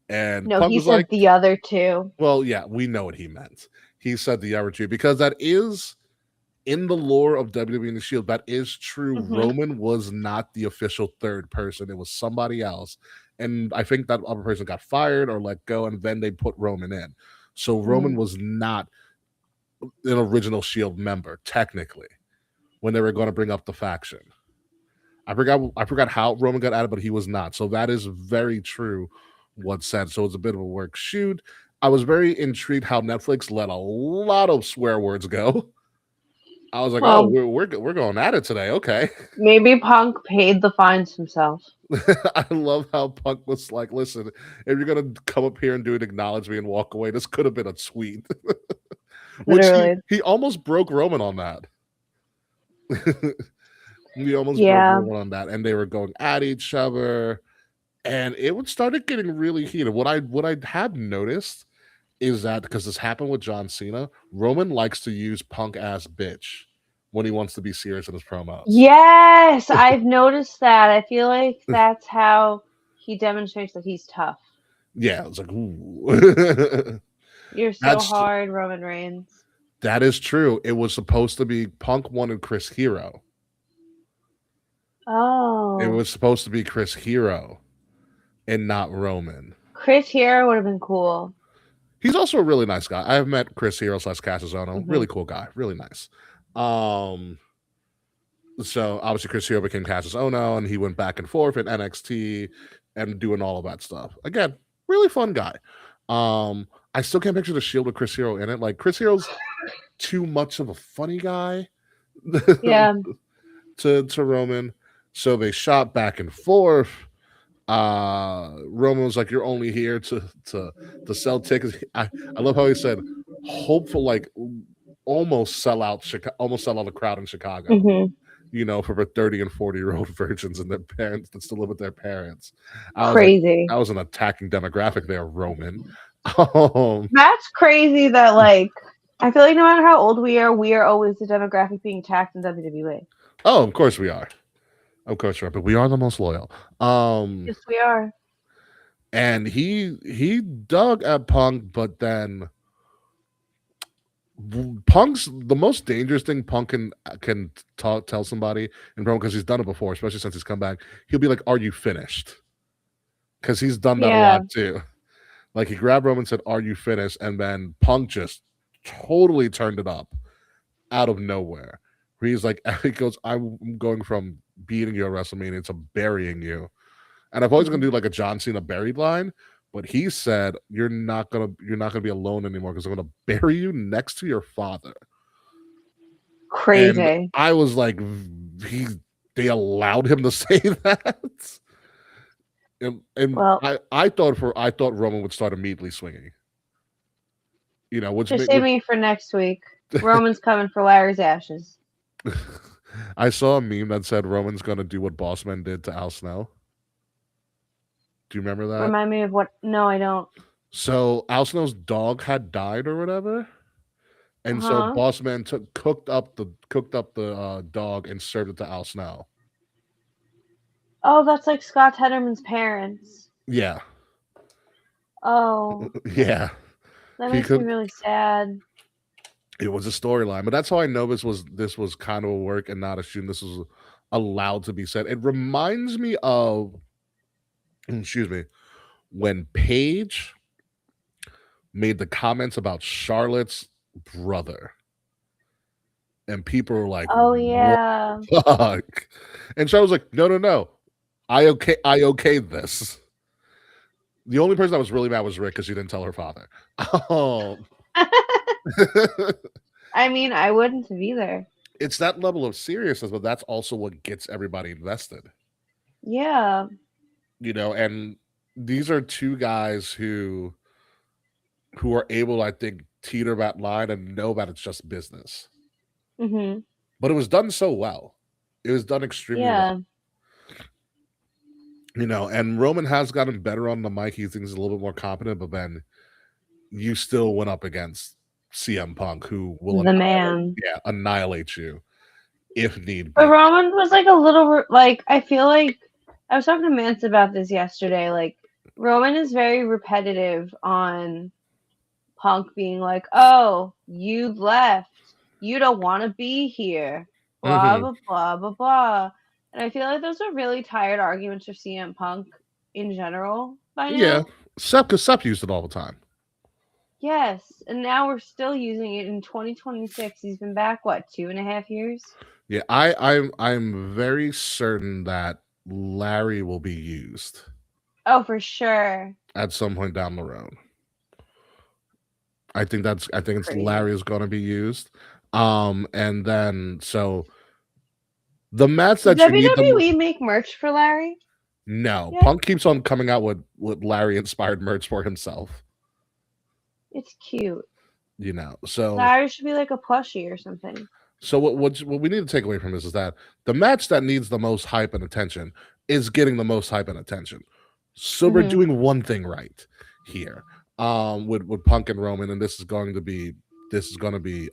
And No, Punk he was said like, the other two. well, yeah, we know what he meant. He said the other two because that is in the lore of WWE and the Shield. That is true. Mhm. Roman was not the official third person. It was somebody else. And I think that other person got fired or let go, and then they put Roman in. So Roman was not an original Shield member, technically, when they were going to bring up the faction. I forgot how Roman got added, but he was not. So that is very true what's said. So it's a bit of a work shoot. I was very intrigued how Netflix let a lot of swear words go. I was like, Well, oh, we're going at it today. Okay. Maybe Punk paid the fines himself. I love how Punk was like, listen, if you're going to come up here and do an acknowledge me and walk away, this could have been a tweet. Which Literally. he almost broke Roman on that. We almost broke Yeah. Roman on that, and they were going at each other, and it would started getting really heated. What I had noticed is that because this happened with John Cena, Roman likes to use punk ass bitch when he wants to be serious in his promos. Yes, I've noticed that. I feel like that's how he demonstrates that he's tough. Yeah, it's like, ooh. You're so That's hard, Roman Reigns. that is true. It was supposed to be Punk wanted Chris Hero. It Oh, was supposed to be Chris Hero and not Roman. Chris Hero would have been cool. He's also a really nice guy. I've met Chris Hero / Cassius Ohno. Mhm. Really cool guy. Really nice. So obviously Chris Hero became Cassius Ohno, and he went back and forth in NXT and doing all of that stuff. Again, really fun guy. I still can't picture the Shield with Chris Hero in it. Like Chris Hero's too much of a funny guy Yeah. to Roman. So they shot back and forth. Roman was like, "You're only here to sell tickets." I love how he said, "Hopeful, like almost sell out the crowd in Chicago." Mhm. You know, for 30 and 40-year-old virgins and their parents that still live with their parents. I was like, Crazy. that was an attacking demographic there, Roman. That's crazy that like I feel like no matter how old we are always the demographic being attacked in WWE. Oh, of course we are. Of course we are, but we are the most loyal. Yes, we are. And he dug at Punk, but then Punk's the most dangerous thing Punk can tell somebody in promo, because he's done it before, especially since he's come back. He'll be like, "Are you finished?" Because he's done that a Yeah. lot too. Like he grabbed Roman and said, "Are you finished?" And then Punk just totally turned it up out of nowhere. Where he's like, he goes, "I'm going from beating you at WrestleMania to burying you." And I've always gonna do like a John Cena buried line, but he said, "You're not gonna be alone anymore because I'm gonna bury you next to your father." Crazy. And I was like, they allowed him to say that. And Well, I thought Roman would start immediately swinging. You know, which just save me for next week. Roman's coming for Larry's ashes. I saw a meme that said Roman's gonna do what Bossman did to Al Snow. Do you remember that? Remind me of what? No, I don't. So Al Snow's dog had died or whatever, and so Uh-huh. Bossman cooked up the dog and served it to Al Snow. Oh, that's like Scott Hedderman's parents. Yeah, Oh, yeah. that He makes me could. really sad. It was a storyline, but that's how I know this was kind of a work and not a shoot. This was allowed to be said. It reminds me of, excuse me, when Paige made the comments about Charlotte's brother, and people were like, Oh "What yeah. the fuck?" And Charlotte was like, "No, I okayed this." The only person that was really mad was Rick because she didn't tell her father. Oh. I mean, I wouldn't have either. It's that level of seriousness, but that's also what gets everybody invested. Yeah. You know, and these are two guys who are able, I think, teeter that line and know that it's just business. Mhm. But it was done so well. It was done extremely well. Yeah. You know, and Roman has gotten better on the mic. He thinks he's a little bit more competent, but then you still went up against CM Punk, who will The man. annihilate you if need be. But Roman was like a little like I feel like I was talking to Mance about this yesterday. Like Roman is very repetitive on Punk being like, "Oh, you left. You don't want to be here." Blah blah blah blah blah. And I feel like those are really tired arguments for CM Punk in general by now. Yeah, because Sep used it all the time. Yes, and now we're still using it in 2026. He's been back what 2.5 years? Yeah, I'm very certain that Larry will be used. Oh, for sure. At some point down the road. I think it's Crazy. Larry is going to be used. And then so the match that Does you need WWE make merch for Larry? No, Yeah. Punk keeps on coming out with Larry inspired merch for himself. It's cute. You know, so Larry should be like a plushie or something. So what we need to take away from this is that the match that needs the most hype and attention is getting the most hype and attention. So we're doing one thing right here. With Punk and Roman, and this is going to be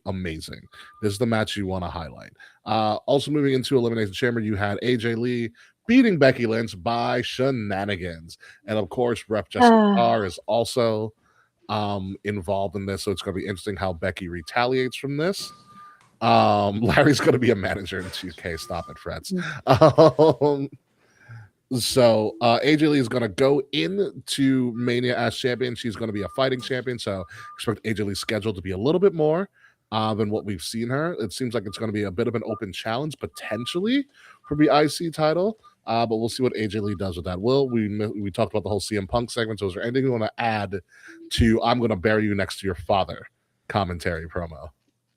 amazing. This is the match you want to highlight. Also moving into Elimination Chamber, you had AJ Lee beating Becky Lynch by shenanigans. And of course, Ref Jessica Starr is also involved in this. So it's gonna be interesting how Becky retaliates from this. Larry's gonna be a manager in 2K. Stop it, Freds. So AJ Lee is going to go into Mania as champion. She's going to be a fighting champion. So expect AJ Lee's schedule to be a little bit more than what we've seen her. It seems like it's going to be a bit of an open challenge potentially for the IC title. But we'll see what AJ Lee does with that. Will, we talked about the whole CM Punk segment. So is there anything you want to add to I'm going to bury you next to your father commentary promo?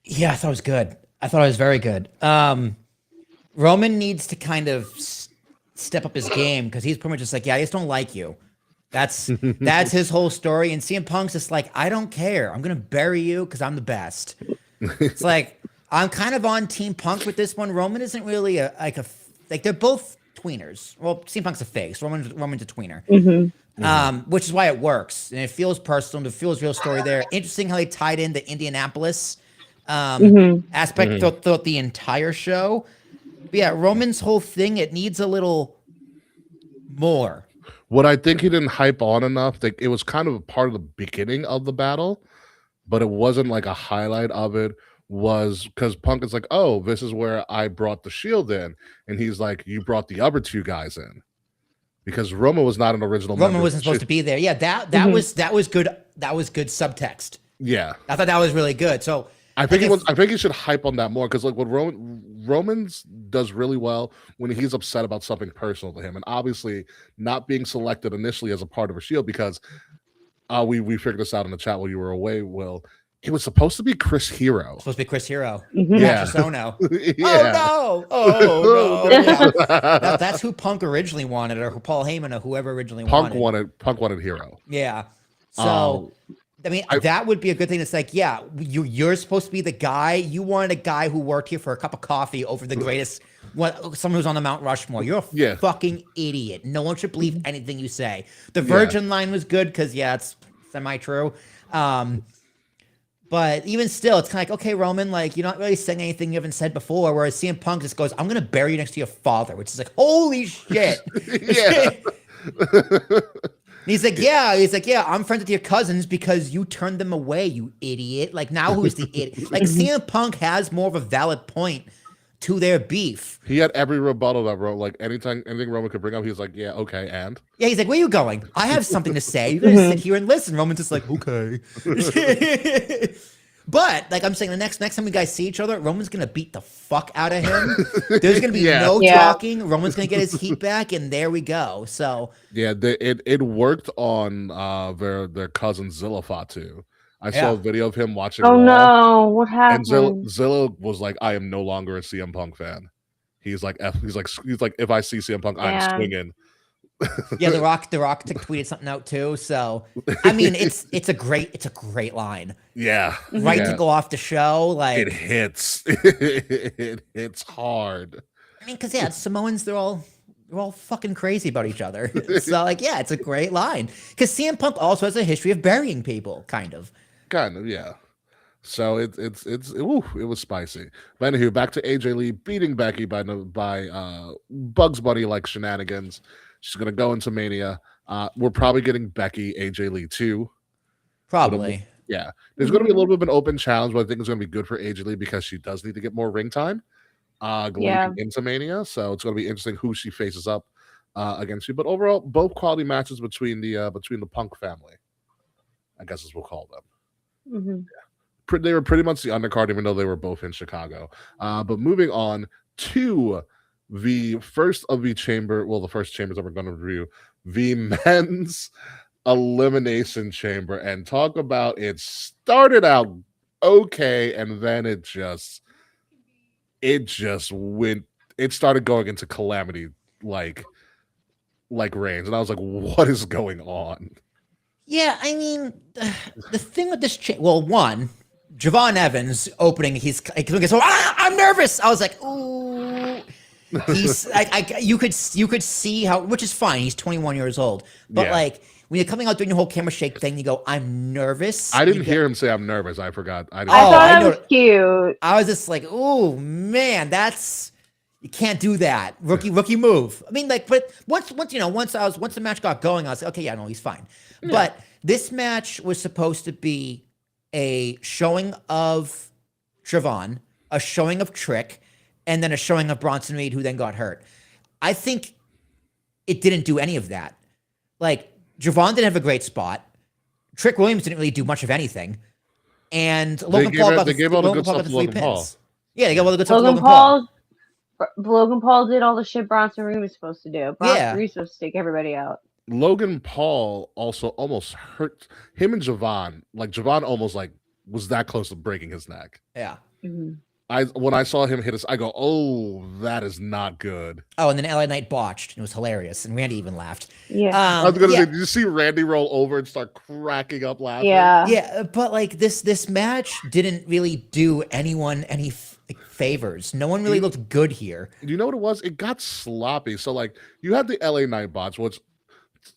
Yeah, I thought it was good. I thought it was very good. Roman needs to kind of step up his game because he's pretty much just like, yeah, I just don't like you. That's his whole story. And CM Punk's just like, I don't care. I'm gonna bury you because I'm the best. It's like I'm kind of on Team Punk with this one. Roman isn't really like they're both tweeners. Well, CM Punk's a face. Roman's a tweener. Which is why it works and it feels personal. It feels real story there. Interesting how they tied in the Indianapolis aspect throughout the entire show. But yeah, Roman's whole thing, it needs a little more. What I think he didn't hype on enough, that it was kind of a part of the beginning of the battle, but it wasn't like a highlight of it, was because Punk is like, oh, this is where I brought the Shield in. And he's like, you brought the other two guys in. Because Roman was not an original member. Roman wasn't supposed to be there. Yeah, that was good. That was good subtext. Yeah. I thought that was really good. So I think he should hype on that more because like what Roman's does really well when he's upset about something personal to him, and obviously not being selected initially as a part of a Shield because we figured this out in the chat while you were away. Will it was supposed to be Chris Hero? Supposed to be Chris Hero. Yeah. Sono. Yeah. Oh no! Yeah. That's who Punk originally wanted, or who Paul Heyman, or whoever originally wanted. Punk wanted Hero. Yeah. So. I mean, that would be a good thing. It's like, yeah, you're supposed to be the guy. You wanted a guy who worked here for a cup of coffee over the greatest, someone who's on the Mount Rushmore. You're a fucking idiot. No one should believe anything you say. The Virgin line was good because, yeah, it's semi-true. But even still, it's kind of like, okay, Roman, like, you're not really saying anything you haven't said before. Whereas CM Punk just goes, I'm going to bury you next to your father, which is like, holy shit. Yeah. He's like, yeah, I'm friends with your cousins because you turned them away, you idiot. Like, now who's the idiot? Like, CM Punk has more of a valid point to their beef. He had every rebuttal that like anything Roman could bring up, he was like, yeah, okay, and? Yeah, he's like, where are you going? I have something to say. You're going to sit here and listen. Roman's just like, okay. But, like I'm saying, the next time you guys see each other, Roman's going to beat the fuck out of him. There's going to be no talking. Roman's going to get his heat back, and there we go. So yeah, it worked on their cousin Zilla Fatu. I saw a video of him watching. Oh Raw, no, what happened? And Zilla was like, I am no longer a CM Punk fan. He's like, if I see CM Punk, I'm swinging. Yeah, The Rock tweeted something out too. So I mean, it's a great line. Yeah, to go off the show. Like it hits, it hits hard. I mean, because Samoans, they're all fucking crazy about each other. So like, yeah, it's a great line. Because CM Punk also has a history of burying people, kind of, yeah. So it was spicy. But anywho, back to AJ Lee beating Becky by Bugs Bunny like shenanigans. She's gonna go into Mania. We're probably getting Becky AJ Lee too. Probably. Yeah. There's gonna be a little bit of an open challenge, but I think it's gonna be good for AJ Lee because she does need to get more ring time going into Mania. So it's gonna be interesting who she faces up against you. But overall, both quality matches between the Punk family, I guess as we'll call them. Yeah. They were pretty much the undercard, even though they were both in Chicago. But moving on to the first chambers that we're going to review, the men's elimination chamber, and talk about it started out okay, and then it started going into calamity like range, and I was like, what is going on? Yeah, I mean, the thing with this one, Javon Evans opening, he's I'm nervous. I was like, ooh. You could see how, which is fine. He's 21 years old, but Yeah. like when you're coming out doing the whole camera shake thing, you go, I'm nervous. I didn't You hear him say I'm nervous. I forgot. I didn't. I Oh, thought I that know- was cute. I was just like, oh man, you can't do that. Rookie move. I mean, like, but once the match got going, I was like, okay, yeah, no, he's fine. Yeah. But this match was supposed to be a showing of Trevon, a showing of Trick, and then a showing of Bronson Reed, who then got hurt. I think it didn't do any of that. Like, Javon didn't have a great spot. Trick Williams didn't really do much of anything. And Logan Paul got gave all the good stuff the to 3 Logan Paul. pins. Yeah, they got all the good stuff to Logan Paul did all the shit Bronson Reed was supposed to do. Bronson Reed was supposed to take everybody out. Logan Paul also almost hurt him and Javon. Like Javon almost like was that close to breaking his neck. Yeah. Mm-hmm. When I saw him hit us, I go, "Oh, that is not good." Oh, and then LA Knight botched. It was hilarious, and Randy even laughed. Yeah. I was gonna say, did you see Randy roll over and start cracking up laughing? Yeah, but like this match didn't really do anyone any favors. No one really looked good here. You know what it was? It got sloppy. So like you had the LA Knight botch, which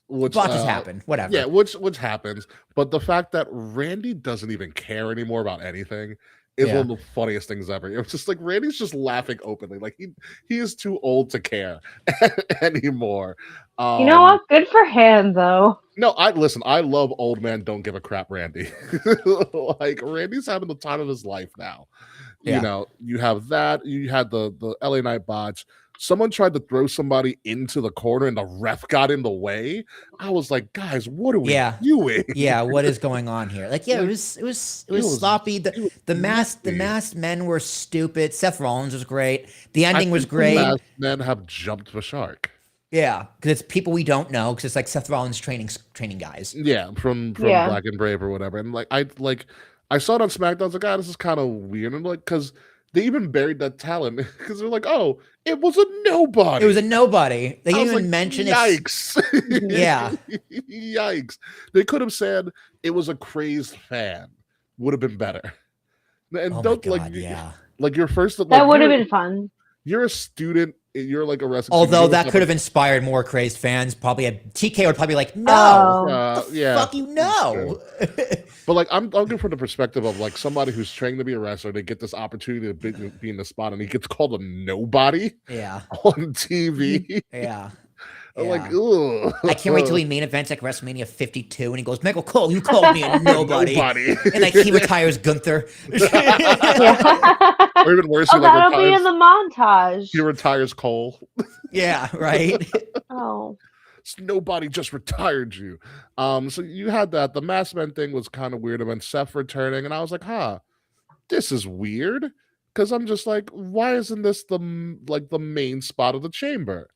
botches happen. Whatever. Yeah, which happens. But the fact that Randy doesn't even care anymore about anything is one of the funniest things ever. It was just like Randy's just laughing openly. Like he is too old to care anymore. You know what? Good for him though. No, I love old man don't give a crap Randy. Like Randy's having the time of his life now. Yeah. You know, you have that, you had the LA Knight botch. Someone tried to throw somebody into the corner and the ref got in the way. I was like, guys, what are we doing? Yeah, what is going on here? Like, yeah, it was sloppy. The masked men were stupid. Seth Rollins was great. The ending was great. The masked men have jumped the shark. Yeah, because it's people we don't know. Because it's like Seth Rollins training guys. Yeah, from Black and Brave or whatever. And I saw it on SmackDown. I was like, this is kind of weird. And like, because they even buried that talent because they're like, oh, it was a nobody. It was a nobody. They didn't even mention it. Yikes. Yeah. Yikes. They could have said it was a crazed fan. Would have been better. And Oh don't my God, like your first. Like, That would have been fun. You're a student. You're like a wrestling. Although that could have inspired more crazed fans. Probably TK would probably be like, no, fuck you, no. But like I'm looking from the perspective of like somebody who's trained to be a wrestler. They get this opportunity to be in the spot, and he gets called a nobody. Yeah. On TV. Yeah. I'm like, ugh. I can't wait till he main events like WrestleMania 52, and he goes, Michael Cole, you called me a nobody. And like he retires Gunther. Or even worse, that'll be in the montage. He retires Cole. Yeah, right. Oh. Nobody just retired you. So you had that. The Masked Man thing was kind of weird. And then Seth returning, and I was like, this is weird. Because I'm just like, why isn't this the main spot of the chamber?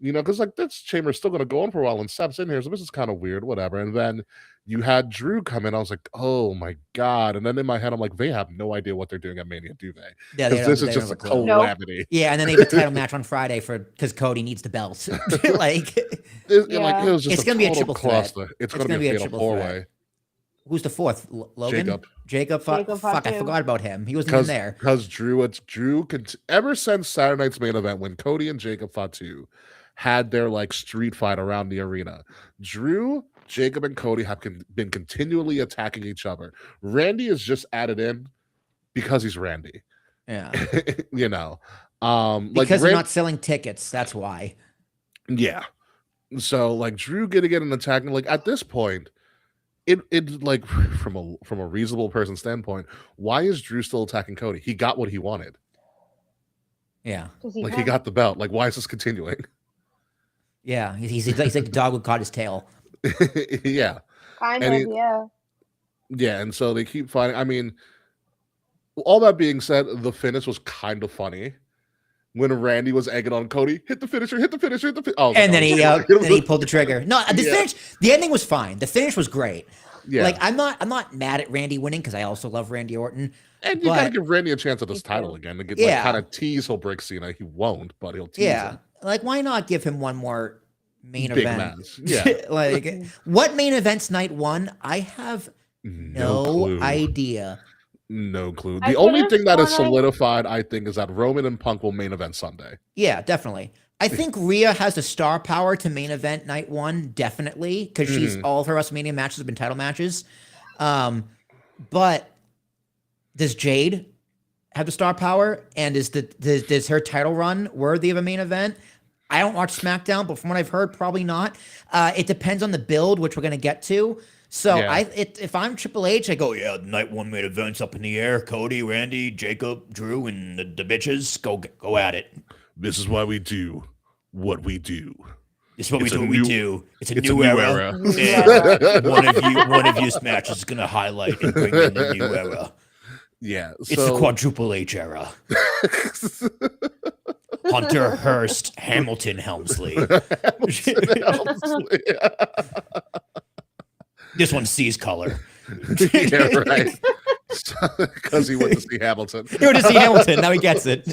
You know, because like this chamber is still going to go on for a while, and Seth's in here, so this is kind of weird, whatever. And then you had Drew come in. I was like, oh my God. And then in my head, I'm like, they have no idea what they're doing at Mania, do they? Yeah, because this is just a calamity. Nope. Yeah, and then they have a title match on Friday because Cody needs the belt. Like, it was just it's going to be a triple threat. It's going to be a fatal four-way. Who's the fourth? Logan? Jacob. Fuck, I forgot about him. He wasn't even there. Because Drew, ever since Saturday night's main event, when Cody and Jacob Fatu had their like street fight around the arena, Drew, Jacob, and Cody have been continually attacking each other. Randy is just added in because he's Randy. Yeah. You know. Because they're not selling tickets. That's why. Yeah. So like Drew getting in and attacking, like at this point, it like from a reasonable person standpoint, why is Drew still attacking Cody? He got what he wanted. Yeah. Like he got the belt. Like why is this continuing? Yeah, he's like the dog who caught his tail. Yeah. Yeah. Yeah, and so they keep fighting. I mean, all that being said, the finish was kind of funny. When Randy was egging on Cody, hit the finisher. Oh, and then he pulled the trigger. No, the ending was fine. The finish was great. Yeah. Like I'm not mad at Randy winning because I also love Randy Orton. And you gotta give Randy a chance at this title again to get kind of tease he'll break Cena. He won't, but he'll tease him. Like why not give him one more main event? Match. Yeah. Like what main events night one? I have no idea. No clue. I The only could've thing that is sworn I- solidified, I think, is that Roman and Punk will main event Sunday. Yeah, definitely. I think Rhea has the star power to main event night one, definitely, because she's all of her WrestleMania matches have been title matches. But does Jade have the star power, and does her title run worthy of a main event? I don't watch SmackDown, but from what I've heard, probably not. It depends on the build, which we're gonna get to. So Yeah. if I'm Triple H, I go, yeah, night one main events up in the air. Cody, Randy, Jacob, Drew, and the bitches go at it. This is why we do what we do. This is what It's we a do. new- We do. It's a It's new a new era. era. Yeah. And one of you's matches is gonna highlight and bring in the new era. Yeah. It's the quadruple H era. Hunter, Hurst, Hamilton, Helmsley. This one sees color. Yeah, right. Because he went to see Hamilton. He went to see Hamilton. Now he gets it.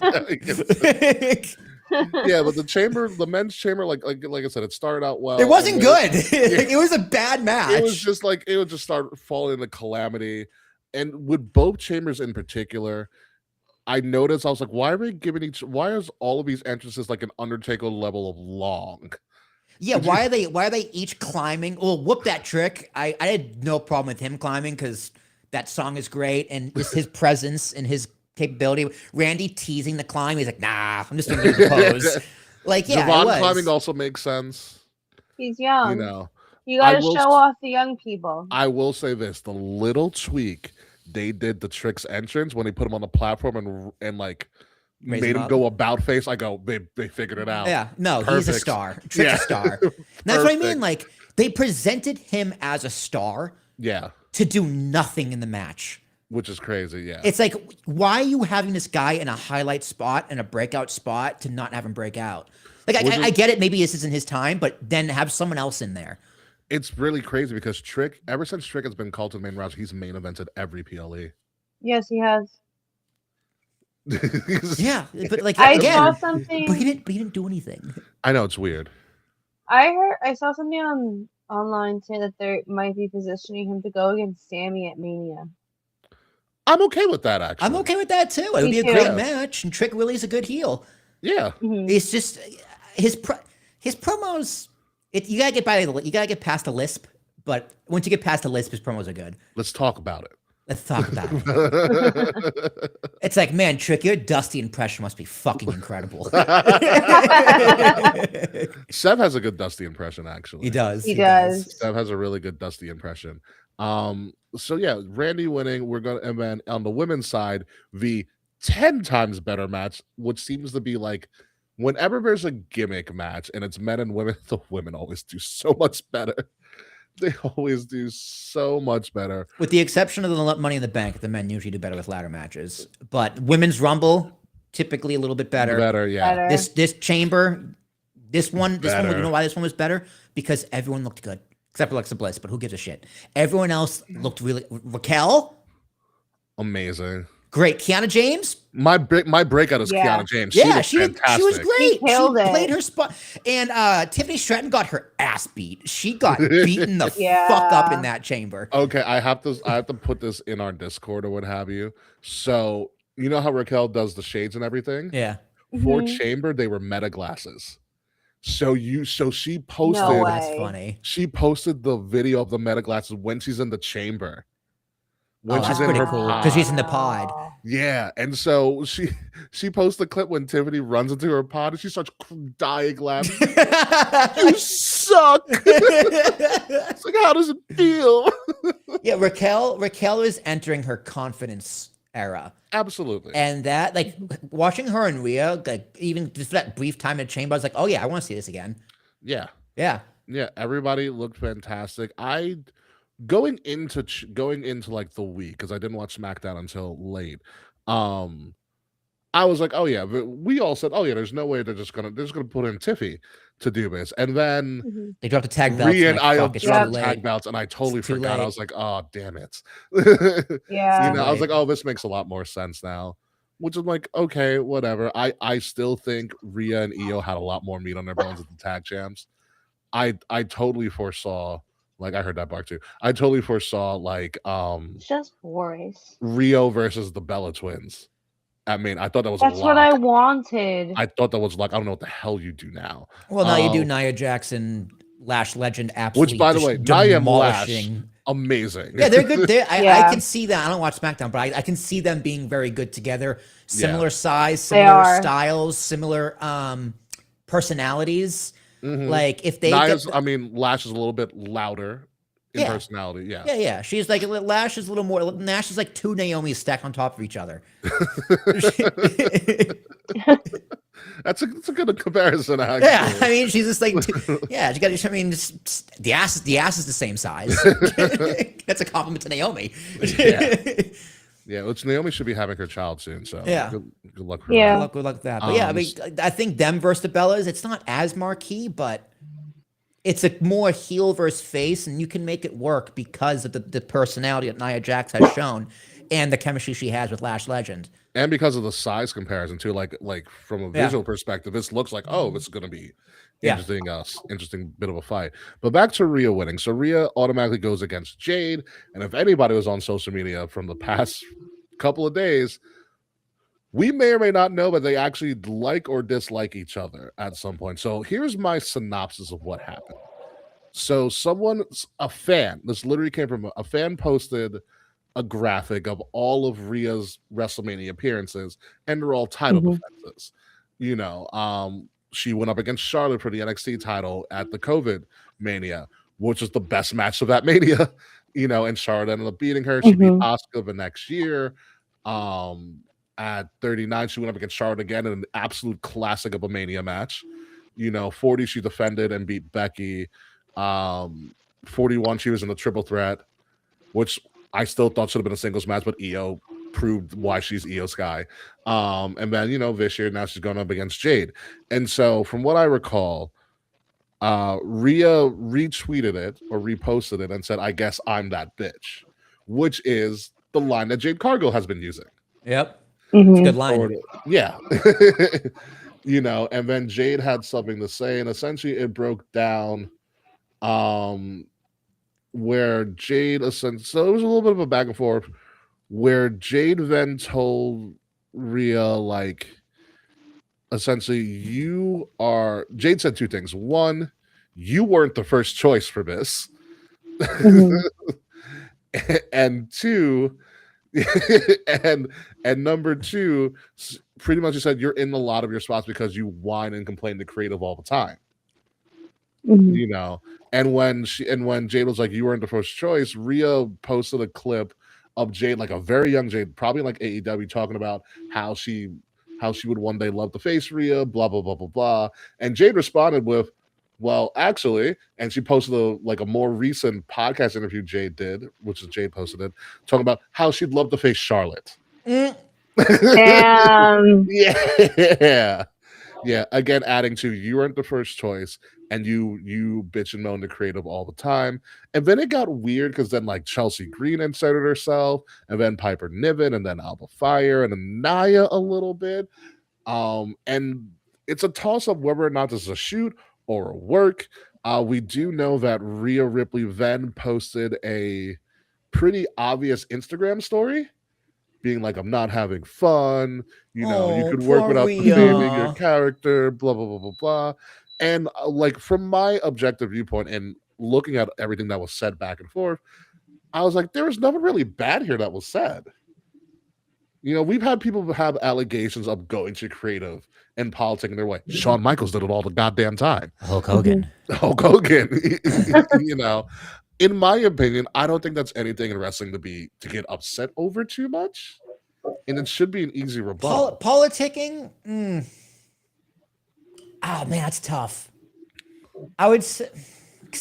Yeah, but the men's chamber, like I said, it started out well. It wasn't and good. then It was a bad match. It would just start falling into calamity. And with both chambers in particular, I noticed, I was like, why is all of these entrances like an Undertaker level of long? Yeah, why are they each climbing? Well, whoop that trick. I had no problem with him climbing because that song is great and just his presence and his capability. Randy teasing the climb. He's like, nah, I'm just doing the pose. Like, yeah, Javon it was. climbing also makes sense. He's young. You know, You gotta I will show off the young people. I will say this: the little tweak they did the Trick's entrance when they put him on the platform and like Raise made him him up. go about face. I go, they figured it out. Yeah, no, he's a Perfect. star. Trick's Yeah. a star. And that's what I mean. Perfect. Like, they presented him as a star Yeah, to do nothing in the match. which is crazy. Yeah, It's like, why are you having this guy in a highlight spot and a breakout spot to not have him break out? Like, I get it. Maybe this isn't his time, but then have someone else in there. it's really crazy because Trick, ever since Trick has been called to the main roster, he's main evented every PLE. Yes, he has. Yeah, but like I again, saw but something. he didn't do anything. I know it's weird. I saw something online say that they might be positioning him to go against Sammy at Mania. I'm okay with that. Actually, I'm okay with that too. It would be Me a too. great Yeah. match, and Trick really is a good heel. Yeah, Mhm. It's just his promos. You gotta get past the lisp, but once you get past the lisp, his promos are good. let's talk about Let's talk about it. it. It's like, man, Trick, your Dusty impression must be fucking incredible. Sev has a good Dusty impression, actually. He does. He does. Sev has a really good Dusty impression. So yeah, Randy winning. We're gonna, and then on the women's side, the 10 times better match, which seems to be like whenever there's a gimmick match and it's men and women, the women always do so much better. They always do so much better. With the exception of the Money in the Bank, the men usually do better with ladder matches. But women's Rumble, typically a little bit better. Better, yeah. Better. This chamber, this one, you Better. know why this one was better? Because everyone looked good. Except for Alexa Bliss, but who gives a shit? Everyone else looked really Raquel, Amazing. great. Kiana James, My breakout is Yeah. Kiana James. yeah, she was fantastic. she was great. She killed it. played her spot. And Tiffany Stratton got her ass beat. She got beaten the Yeah. fuck up in that chamber. Okay, I have to put this in our Discord or what have you. So you know how Raquel does the shades and everything? Yeah. For Mhm. chamber, they were meta glasses. So she posted No That's way. funny. she posted the video of the meta glasses when she's in the chamber. When Oh, she's that's in pretty her cool, pod. 'cause she's in the pod. Yeah, and so she posts the clip when Tiffany runs into her pod and she starts dying laughing. You suck. It's like, how does it feel? Yeah, Raquel is entering her confidence era. Absolutely. And that, like, watching her and Rhea, like, even just that brief time in the chamber, I was like, oh, yeah, I want to see this again. Yeah. Yeah. Yeah, everybody looked fantastic. Going into like the week, because I didn't watch SmackDown until late. I was like, oh yeah, but we all said, oh yeah, there's no way they're just gonna put in Tiffy to do this, and then Mhm. They dropped the tag belts. Rhea and and I fuck, it's dropped too the late. tag belts, and I totally It's too forgot. I late. was like, oh damn it. Yeah. You know, I was Right. like, oh, this makes a lot more sense now. Which is like, okay, whatever. I still think Rhea and Io had a lot more meat on their bones at the tag champs. I totally foresaw Like I heard that part too. I totally foresaw like It's just boys. Rio versus the Bella twins. I mean, I thought that was a That's what I lock. wanted. I thought that was like I don't know what the hell you do now. Well, now you do Nia Jackson, Lash Legend, absolutely. Which, by the way, Nia and Lash, demolishing. amazing. Yeah, they're good. I Yeah. can see that. I don't watch SmackDown, but I can see them being very good together. Similar Yeah. size, They similar are. styles, similar personalities. Mhm. Like if they Nia's, get I mean, Lash is a little bit louder in Yeah. personality. Yeah. yeah. She's like Lash is a little more. Nash is like two Naomi's stacked on top of each other. That's a good comparison. Actually. Yeah, I mean, she's just like, yeah, she got. I mean, the ass is the same size. That's a compliment to Naomi. Yeah, which Naomi should be having her child soon. So Yeah. good luck for Yeah. that. Good luck with that. But yeah, I mean, I think them versus the Bellas. It's not as marquee, but it's a more heel versus face, and you can make it work because of the personality that Nia Jax has shown and the chemistry she has with Lash Legend. And because of the size comparison too, like from a Yeah. visual perspective, this looks like this is going to be Yeah. interesting bit of a fight. But back to Rhea winning. So Rhea automatically goes against Jade, and if anybody was on social media from the past couple of days, we may or may not know, but they actually like or dislike each other at some point. So here's my synopsis of what happened. So a fan, this literally came from a fan posted a graphic of all of Rhea's WrestleMania appearances, and they're all title defenses. You know, she went up against Charlotte for the NXT title at the COVID Mania, which was the best match of that Mania. You know, and Charlotte ended up beating her. She beat Asuka the next year. At 39, she went up against Charlotte again in an absolute classic of a Mania match. You know, 40, she defended and beat Becky. 41, she was in the triple threat, which I still thought should have been a singles match, but Io proved why she's Io Sky. And then, you know, this year, now she's going up against Jade. And so, from what I recall, Rhea retweeted it or reposted it and said, "I guess I'm that bitch," which is the line that Jade Cargill has been using. Yep, it's a good line. Or, yeah. You know, and then Jade had something to say, and essentially it broke down where Jade essentially, so it was a little bit of a back and forth where Jade then told Rhea, like, essentially, Jade said two things. One, you weren't the first choice for this. And two, and number two, pretty much you said you're in a lot of your spots because you whine and complain to creative all the time. You know, and when Jade was like, you weren't the first choice, Rhea posted a clip of Jade, like a very young Jade, probably like AEW, talking about how she would one day love to face Rhea, blah blah blah blah blah. And Jade responded with, "Well, actually," and she posted a more recent podcast interview Jade did, which is Jade posted it, talking about how she'd love to face Charlotte. Damn. Yeah. Again, adding to you weren't the first choice, and you bitch and moan to creative all the time. And then it got weird because then like Chelsea Green inserted herself, and then Piper Niven, and then Alba Fire, and then Nia a little bit. And it's a toss up whether or not this is a shoot or a work. We do know that Rhea Ripley then posted a pretty obvious Instagram story being like, "I'm not having fun. You know, you could work without defaming your character, blah, blah, blah, blah, blah." And like from my objective viewpoint and looking at everything that was said back and forth, I was like, there was nothing really bad here that was said. You know, we've had people have allegations of going to creative and politicking their way. Shawn Michaels did it all the goddamn time. Hulk Hogan. You know, in my opinion, I don't think that's anything in wrestling to get upset over too much. And it should be an easy rebuttal. Politicking? Oh, man, that's tough. I would see,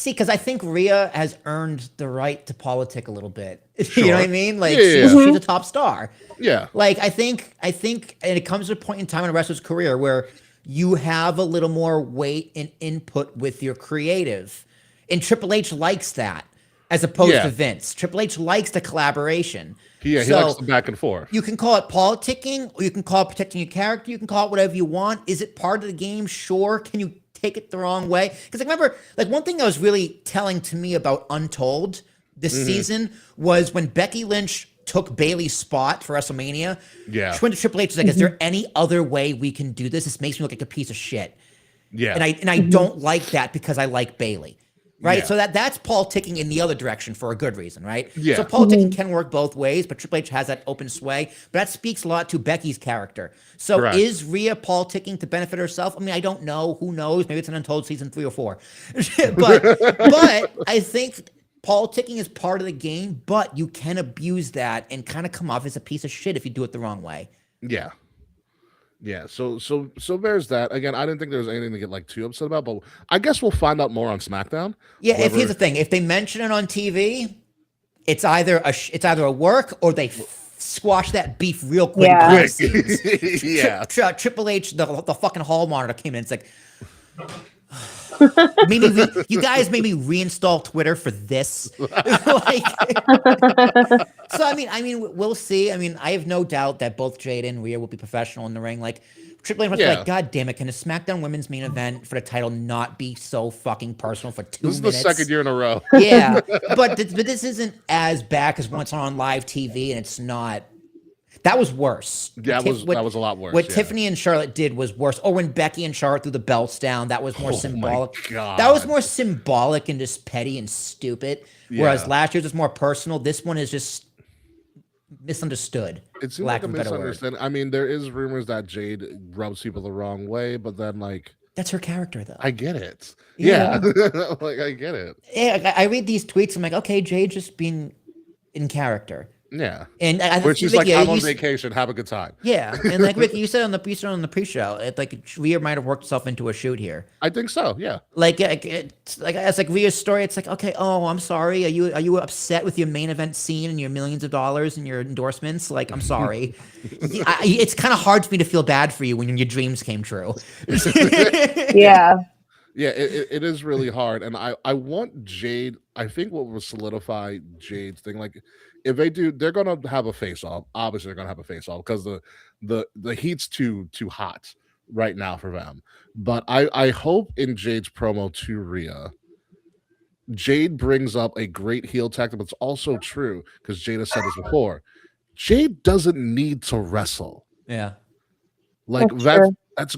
because I think Rhea has earned the right to politic a little bit. You know what I mean? Like, she's a top star. Yeah. Like, I think, and it comes to a point in time in a wrestler's career where you have a little more weight and input with your creative. And Triple H likes that as opposed to Vince. Triple H likes the collaboration. He likes the back and forth. You can call it politicking, or you can call it protecting your character. You can call it whatever you want. Is it part of the game? Sure. Can you take it the wrong way. Because I remember, like, one thing that was really telling to me about Untold this season was when Becky Lynch took Bailey's spot for WrestleMania. Yeah. She went to Triple H. Was like, "Is there any other way we can do this? This makes me look like a piece of shit." Yeah. And I don't like that because I like Bailey. Right. Yeah. So that's politicking in the other direction for a good reason, right? Yeah. So politicking can work both ways, but Triple H has that open sway. But that speaks a lot to Becky's character. So Correct. is Rhea politicking to benefit herself? I mean, I don't know. Who knows? Maybe it's an Untold season 3 or 4. but I think politicking is part of the game, but you can abuse that and kind of come off as a piece of shit if you do it the wrong way. Yeah. Yeah, so there's that. Again, I didn't think there was anything to get like too upset about, but I guess we'll find out more on SmackDown. Yeah, if here's the thing, if they mention it on TV, it's either a work or they squash that beef real quick. Yeah. Yeah. Triple H, the fucking hall monitor came in. It's like, you guys made me reinstall Twitter for this. Like, so I mean, we'll see. I mean, I have no doubt that both Jade and Rhea will be professional in the ring. Like, Triple H must be like, God damn it, can a SmackDown Women's main event for the title not be so fucking personal for 2 minutes? This is the second year in a row. Yeah, but this isn't as bad as when it's on live TV and it's not. That was worse. That was a lot worse. What yeah. Tiffany and Charlotte did was worse. Or when Becky and Charlotte threw the belts down, that was more symbolic. My God. That was more symbolic and just petty and stupid. Whereas Yeah. last year's was more personal. This one is just misunderstood. It seems like a misunderstanding. I mean, there is rumors that Jade rubs people the wrong way, but then like that's her character, though. I get it. Yeah. Like I get it. Yeah, I read these tweets. I'm like, okay, Jade just being in character. Yeah. And I Which is Rick, like, I'm on vacation, have a good time. Yeah, and like Rick, you said on the pre-show, like Rhea might have worked herself into a shoot here. I think so. Yeah. Like it's like Rhea's story. It's like, okay, oh, I'm sorry. Are you upset with your main event scene and your millions of dollars and your endorsements? Like, I'm sorry. It's kind of hard for me to feel bad for you when your dreams came true. Yeah. Yeah, it is really hard. And I want Jade, I think what will solidify Jade's thing, like if they do, they're gonna have a face off. Obviously, they're gonna have a face off because the heat's too hot right now for them. But I hope in Jade's promo to Rhea, Jade brings up a great heel tactic, but it's also true because Jade has said this before. Jade doesn't need to wrestle. Yeah. Like That's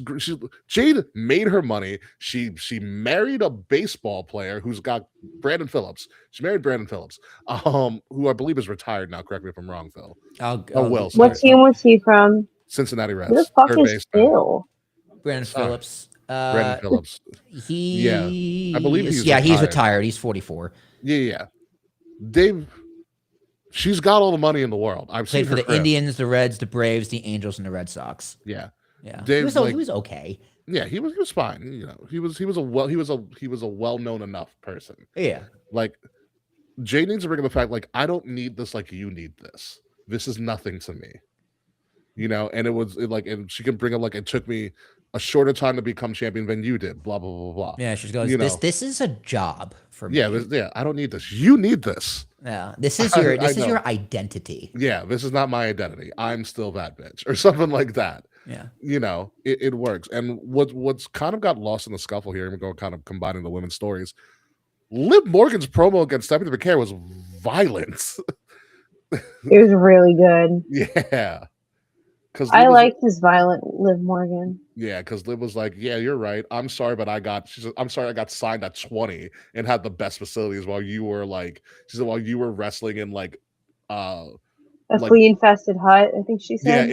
Jade made her money. She married a baseball player who's got Brandon Phillips. She married Brandon Phillips, who I believe is retired now. Correct me if I'm wrong, Phil. What team was he from? Cincinnati Reds. Who the fuck is Phil? Brandon Phillips. Brandon Phillips. I believe he's he's retired. He's 44. Yeah. She's got all the money in the world. I've Played seen for her the Indians, the Reds, the Braves, the Angels, and the Red Sox. Yeah. Yeah, Dave, he was okay. Yeah, he was fine. You know, he was a well-known enough person. Yeah, like Jay needs to bring up the fact like I don't need this like you need this. This is nothing to me. You know, and and she can bring up like it took me a shorter time to become champion than you did. Blah blah blah blah. Yeah, she goes. This is a job for me. Yeah. I don't need this. You need this. Yeah, this is your identity. Yeah, this is not my identity. I'm still that bitch or something like that. Yeah, you know, it works. And what's kind of got lost in the scuffle here, and we're going kind of combining the women's stories. Liv Morgan's promo against Stephanie McMahon was violence. It was really good. Yeah, because I liked this violent Liv Morgan. Yeah, because Liv was like, "Yeah, you're right. I'm sorry, but I'm sorry I got signed at 20 and had the best facilities while you were like," she said, "while you were wrestling in like." A flea infested hut, I think she said.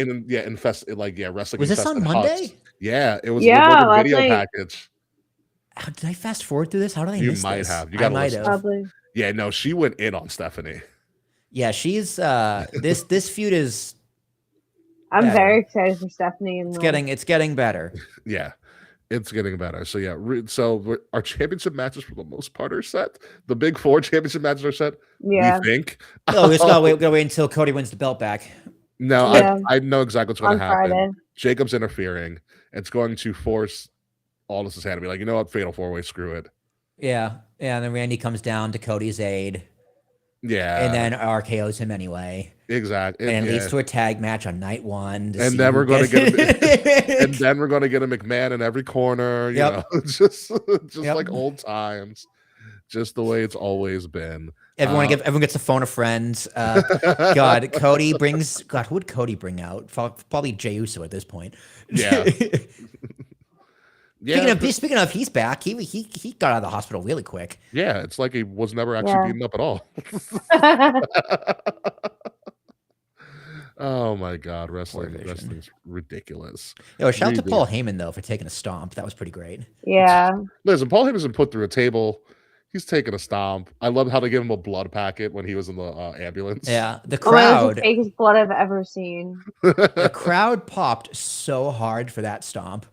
Wrestling. Was this on Monday? Huts. Yeah, it was. Yeah, a video package. Did I fast forward through this? How did I miss this? You might have. You I might have. Probably. Yeah, no, she went in on Stephanie. Yeah, she's this feud is. I'm better. very excited for Stephanie and it's getting better. Yeah. It's getting better. So yeah, our championship matches for the most part are set. The big 4 championship matches are set. Yeah, we think. Oh, we just gotta wait until Cody wins the belt back. No, yeah. I know exactly what's going to happen. Friday. Jacob's interfering. It's going to force Aldis' hand to be like, you know what, fatal 4-way, screw it. Yeah, and then Randy comes down to Cody's aid. Yeah. and then RKO's him anyway. Exactly. And it yeah. leads to a tag match on night one. And then we're going to and then we're going to get a McMahon in every corner, you Yep. know, just Yep. like old times, just the way it's always been. Everyone gets to phone a friend. God, Cody brings. God, who would Cody bring out? Probably Jey Uso at this point. Yeah. Yeah. Speaking of, he's back. He got out of the hospital really quick. Yeah, it's like he was never actually Yeah. beaten up at all. Oh my God, wrestling's ridiculous. Yo, shout out to Paul Heyman though for taking a stomp. That was pretty great. Yeah. Listen, Paul Heyman's been put through a table. He's taking a stomp. I love how they gave him a blood packet when he was in the ambulance. Yeah, the Oh, that was crowd. the fakest blood I've ever seen. The crowd popped so hard for that stomp.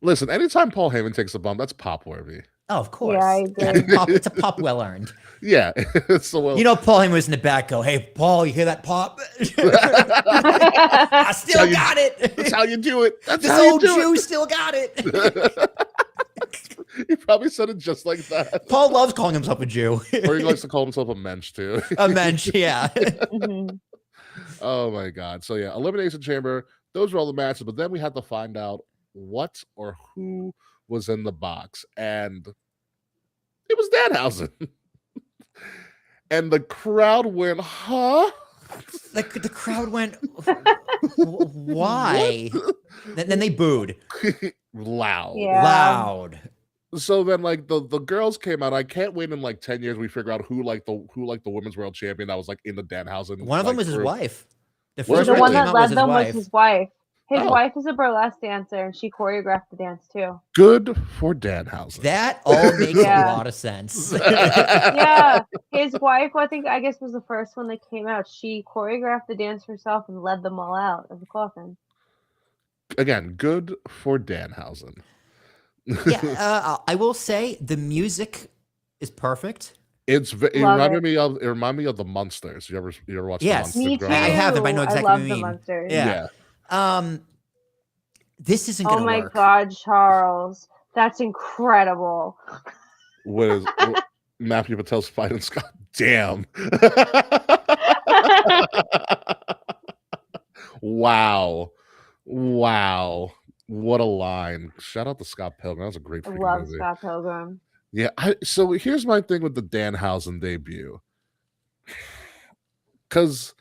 Listen, anytime Paul Heyman takes a bump, that's pop worthy. Oh, of course. Yeah, I agree. It's a pop well earned. Yeah, so well. You know, Paul Heyman was in the back. Go, hey, Paul, you hear that pop? I still got it. That's how you do it. That's This how you old do Jew it. still got it. He probably said it just like that. Paul loves calling himself a Jew. Or he likes to call himself a mensch too. A mensch, yeah. Mhm. Oh my God. So yeah, Elimination Chamber, those were all the matches, but then we had to find out what or who was in the box. And it was Danhausen. And the crowd went, huh? Like the crowd went, why? Then they booed. Loud. Yeah. Loud. So then like the girls came out. I can't wait in like 10 years we figure out who the women's world champion that was like in the Danhausen. One of them like, was his group. wife. The Was first it The one one really? that that came out led them was his wife. His Oh. wife is a burlesque dancer, and she choreographed the dance too. Good for Danhausen. That all makes Yeah. a lot of sense. Yeah, his wife, I guess, was the first one that came out. She choreographed the dance herself and led them all out of the coffin. Again, good for Danhausen. Yeah, I will say the music is perfect. It Love reminded it. me of the Monsters. You ever watch Yes. the Monsters? Me too. growing I up? have them, I know exactly love what you the mean. Monsters. Yeah. This isn't Oh gonna my work. God, Charles, that's incredible. What is Matthew Patel's fighting Scott? Damn. Wow. What a line. Shout out to Scott Pilgrim. That was a great I freaking love movie. Scott Pilgrim. Yeah, so here's my thing with the Danhausen debut. Because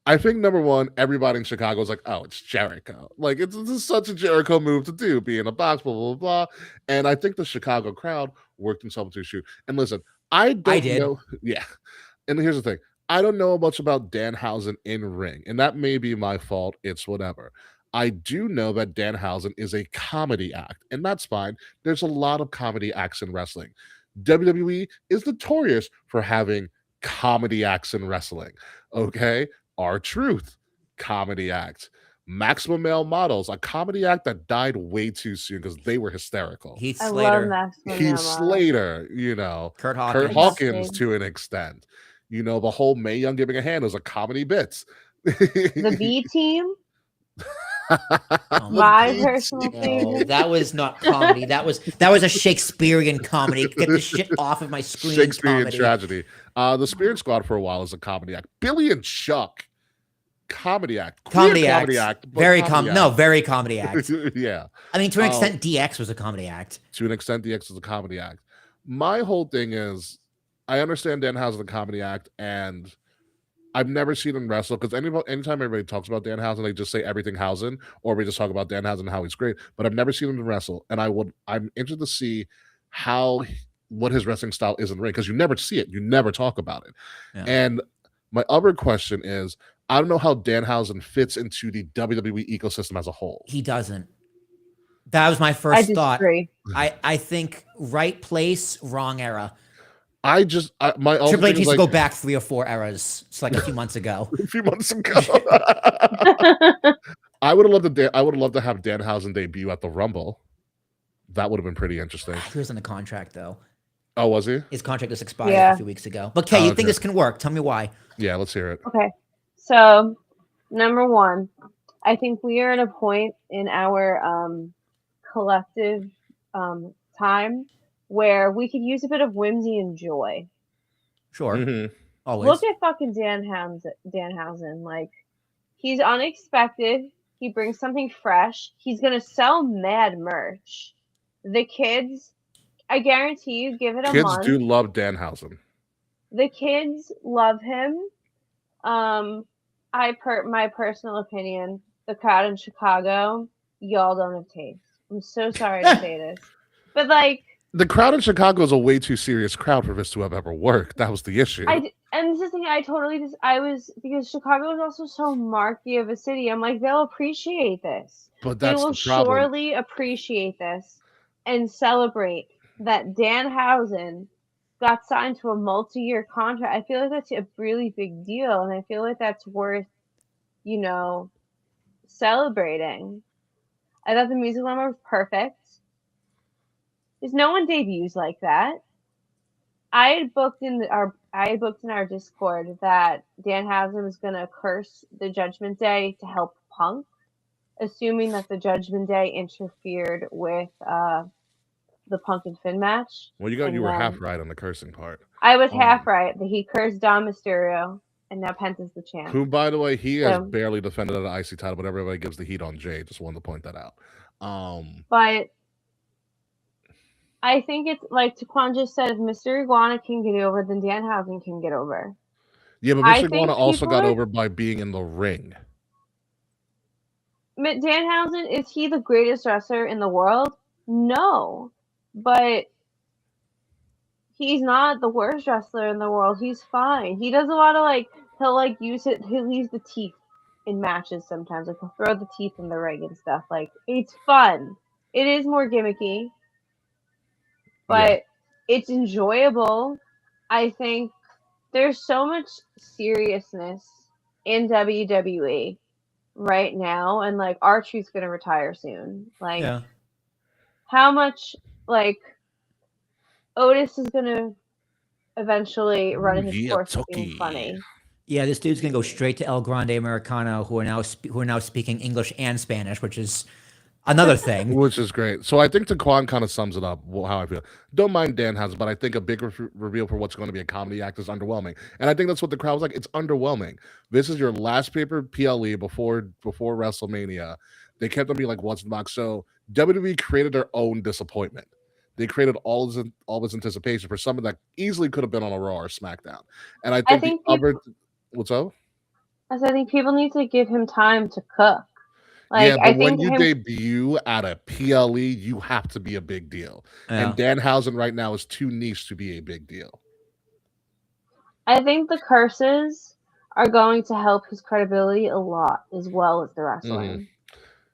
I think number one, everybody in Chicago is like, oh, it's Jericho. Like, it's such a Jericho move to do, be in a box, blah, blah, blah. And I think the Chicago crowd worked themselves into a shoe. And listen, I did. know. Yeah. And here's the thing. I don't know much about Danhausen in ring, and that may be my fault. It's whatever. I do know that Danhausen is a comedy act, and that's fine. There's a lot of comedy acts in wrestling. WWE is notorious for having comedy acts in wrestling. Okay? R-Truth, comedy act. Maximum Male Models, a comedy act that died way too soon because they were hysterical. Heath I love Slater, Max Heath Manama. Slater, you know. Kurt Kurt Hawkins. Hawkins to an extent. You know, the whole Mae Young giving a hand was a comedy bits. The B Team, Oh my B personal Team. No, favorite. that was not comedy. That was a Shakespearean comedy. Get the shit off of my screen. Shakespearean Comedy. tragedy. The Spirit Squad for a while is a comedy act. Billy and Chuck, comedy act. Queer Comedy comedy act. act. but Very comedy very comedy act. act. Yeah. I mean, to an Oh. extent, DX was a comedy act. To an extent, DX is a comedy act. My whole thing is, I understand Danhausen a comedy act, and I've never seen him wrestle because anytime everybody talks about Danhausen, they just say everything Hausen, or we just talk about Danhausen and how he's great. But I've never seen him wrestle, and I'm interested to see what his wrestling style is in the ring because you never see it, you never talk about it. Yeah. And my other question is, I don't know how Danhausen fits into the WWE ecosystem as a whole. He doesn't. That was my I first thought. disagree. I think right place, wrong era. My Triple H thing is needs like, to go back 3 or 4 eras. It's like a few months ago. a few months ago. I would have loved to have Danhausen debut at the Rumble. That would have been pretty interesting. He was in the contract though. Oh, was he? His contract just expired Yeah. a few weeks ago. But Kay, Oh, you okay. think this can work? Tell me why. Yeah, let's hear it. Okay, so number one, I think we are at a point in our collective time where we could use a bit of whimsy and joy. Sure. Mhm. Always. Look at fucking Danhausen. Like, he's unexpected. He brings something fresh. He's gonna sell mad merch. The kids, I guarantee you, give it a Kids month. do love Danhausen. The kids love him. My personal opinion, the crowd in Chicago, y'all don't have taste. I'm so sorry to say this, but like, The crowd in Chicago is a way too serious crowd for this to have ever worked. That was the issue. and this is the thing, because Chicago is also so marky of a city. I'm like, they'll appreciate this. But They that's will the problem. surely appreciate this and celebrate that Danhausen got signed to a multi-year contract. I feel like that's a really big deal, and I feel like that's worth, celebrating. I thought the music number was perfect. There's no one debuts like that. I had booked in our Discord that Danhausen was gonna curse the Judgment Day to help Punk, assuming that the Judgment Day interfered with the Punk and Finn match. Well, you And were then half right on the cursing part. I was half right that he cursed Dom Mysterio, and now Penta's the champ. Who, by the way, he has So- barely defended the IC title, but everybody gives the heat on Jay. Just wanted to point that out. But I think it's like Taquan just said, if Mr. Iguana can get over, then Danhausen can get over. Yeah, but I Mr. think Iguana also got people are- over by being in the ring. Danhausen, is he the greatest wrestler in the world? No. But he's not the worst wrestler in the world. He's fine. He does a lot of he'll use the teeth in matches sometimes. Like, he'll throw the teeth in the ring and stuff. Like, it's fun. It is more gimmicky. But it's enjoyable. I think there's so much seriousness in WWE right now, and like R-Truth's gonna retire soon. Like, Yeah. how much Otis is gonna eventually run his yeah, course of being Toki. funny. Yeah, this dude's gonna go straight to El Grande Americano, who are now speaking English and Spanish, which is another thing. Which is great. So I think Taquan kind of sums it up how I feel. Don't mind Danhausen, but I think a big reveal for what's going to be a comedy act is underwhelming. And I think that's what the crowd was like. It's underwhelming. This is your last paper PLE before WrestleMania. They kept on being like, what's in the box? So WWE created their own disappointment. They created all this anticipation for something that easily could have been on a Raw or SmackDown. And I think what's up? I think people need to give him time to cook. Like, yeah, but I when think you debut at a PLE, you have to be a big deal. Yeah. And Danhausen right now is too niche to be a big deal. I think the curses are going to help his credibility a lot, as well as the wrestling.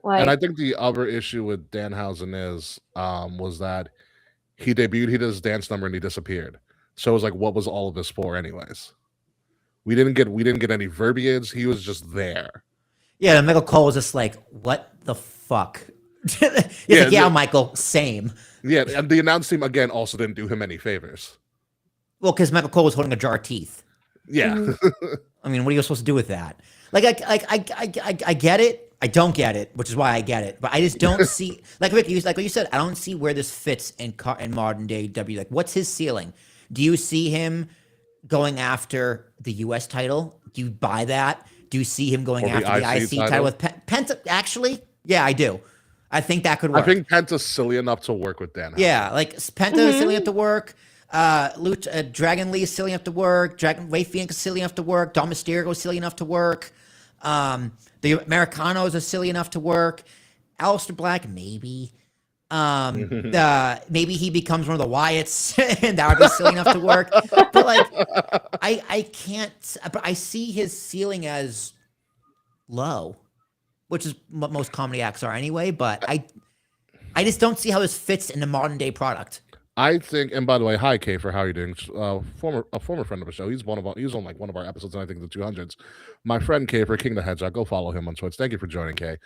And I think the other issue with Danhausen was that he debuted, he did his dance number, and he disappeared. So it was like, what was all of this for, anyways? We didn't get any verbiage. He was just there. Yeah, and Michael Cole was just like, what the fuck? Michael, same. Yeah, and the announce team, again, also didn't do him any favors. Well, because Michael Cole was holding a jar of teeth. Yeah. I mean, what are you supposed to do with that? Like, I get it. I don't get it, which is why I get it. But I just don't see, like Rick, like what you said, I don't see where this fits in modern day W. Like, what's his ceiling? Do you see him going after the U.S. title? Do you buy that? Do you see him going Or the after the IC title with Penta? Actually, yeah, I do. I think that could work. I think Penta's silly enough to work with Danhausen. Yeah, like Penta is silly enough to work. Dragon Lee is silly enough to work. Ray Phoenix is silly enough to work. Dom Mysterio is silly enough to work. The Americanos are silly enough to work. Aleister Black, maybe. Maybe he becomes one of the Wyatts, and that would be silly enough to work. But like, I can't. But I see his ceiling as low, which is what most comedy acts are anyway. But I just don't see how this fits in the modern day product. I think, and by the way, hi Kotr, how are you doing? A former friend of the show. He was on like one of our episodes, and I think the 200s. My friend Kotr, King the Hedgehog. Go follow him on Twitch. Thank you for joining, Kay.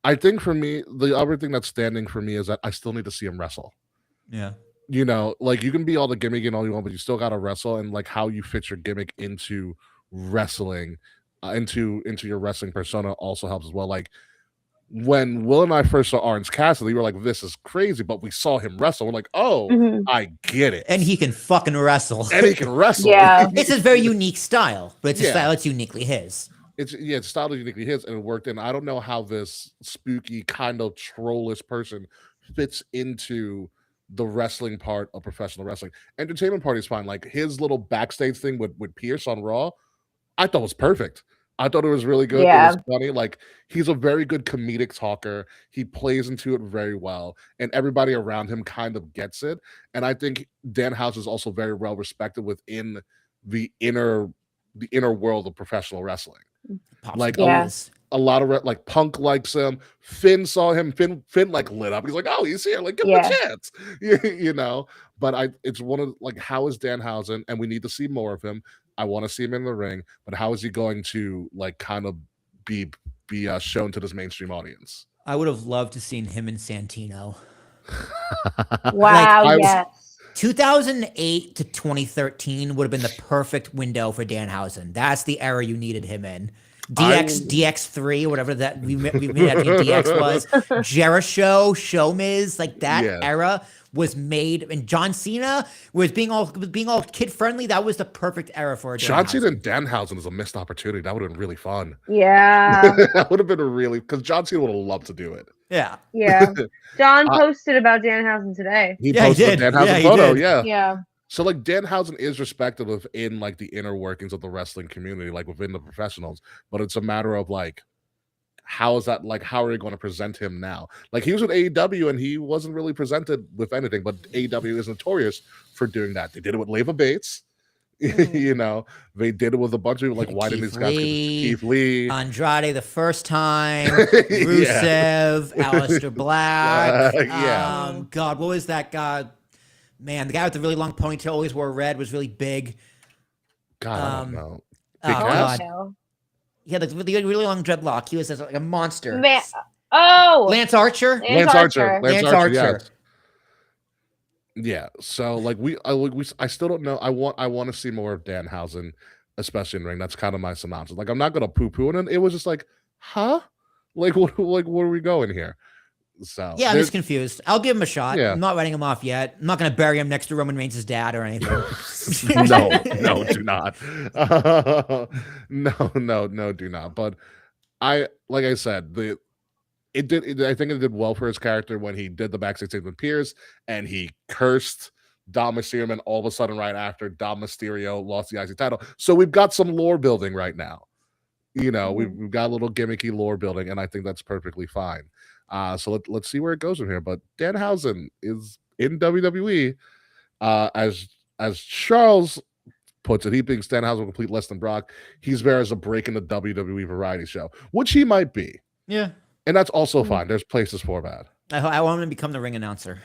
I think for me, the other thing that's standing for me is that I still need to see him wrestle. Yeah. You know, like you can be all the gimmick and all you want, but you still got to wrestle, and like how you fit your gimmick into wrestling, into your wrestling persona also helps as well. Like when Will and I first saw Orange Cassidy, we were like, "This is crazy," but we saw him wrestle. We're like, "Oh, Mhm. I get it." And he can fucking wrestle. And he can wrestle. Yeah. It's a very unique style, but it's a Yeah. style that's uniquely his. It's style is uniquely his, and it worked. And I don't know how this spooky kind of trollish person fits into the wrestling part of professional wrestling. Entertainment part is fine. Like his little backstage thing with Pierce on Raw, I thought was perfect. I thought it was really good. It Yeah. was funny. Like he's a very good comedic talker. He plays into it very well, and everybody around him kind of gets it. And I think Danhausen is also very well respected within the inner world of professional wrestling. Pops Like Yeah. a lot of like Punk likes him. Finn saw him. Finn like lit up. He's like, "Oh, he's here. Like, give him Yeah. a chance." You know. But it's one of like, how is Danhausen? And we need to see more of him. I want to see him in the ring, but how is he going to like kind of be shown to this mainstream audience? I would have loved to seen him in Santino. Wow. I was- Yes. 2008 to 2013 would have been the perfect window for Danhausen. That's the era you needed him in. DX3, whatever that we made out DX was. Jericho, Show Miz, like that Yeah. era was made, and John Cena was being all kid friendly. That was the perfect era for a John Danhausen. Cena and Danhausen is a missed opportunity. That would have been really fun. Yeah. That would have been really, because John Cena would have loved to do it. Yeah. Yeah. John Uh, posted about Danhausen today. He Yeah, he posted a did. Danhausen Yeah, he photo. did. Yeah. Yeah. So like Danhausen is respected within like the inner workings of the wrestling community, like within the professionals, but it's a matter of like, how is that like, how are we going to present him now? Like he was with AEW and he wasn't really presented with anything, but AEW is notorious for doing that. They did it with Leva Bates. You know, they did it with a bunch of like, why didn't Keith these guys get Lee, Keith Lee? Andrade the first time, Yeah. Rusev, Aleister Black. Yeah. God, what was that guy? Man, the guy with the really long ponytail always wore red, was really big. God, I don't Um, know. Oh, Big Cass? God. Okay. He had the really long dreadlock. He was like a monster. Oh. Lance Archer? Lance Archer. Lance Lance Archer. Archer. Yes. Yeah. So like I still don't know. I want to see more of Danhausen, especially in ring. That's kind of my synopsis. Like I'm not gonna poo poo, and it was just like, huh? Like what are we going here? So Yeah, I'm there's- just confused. I'll give him a shot. Yeah. I'm not writing him off yet. I'm not going to bury him next to Roman Reigns' dad or anything. no, do not. No, do not. But like I said, I think it did well for his character when he did the backstage thing with Pierce and he cursed Dom Mysterio, and all of a sudden, right after, Dom Mysterio lost the IC title. So we've got some lore building right now. You know, we've got a little gimmicky lore building, and I think that's perfectly fine. So let's see where it goes from here. But Danhausen is in WWE, as Charles puts it. He thinks Danhausen will complete less than Brock. He's there as a break in the WWE variety show, which he might be, Yeah. and that's also fine. There's places for that. I want him to become the ring announcer.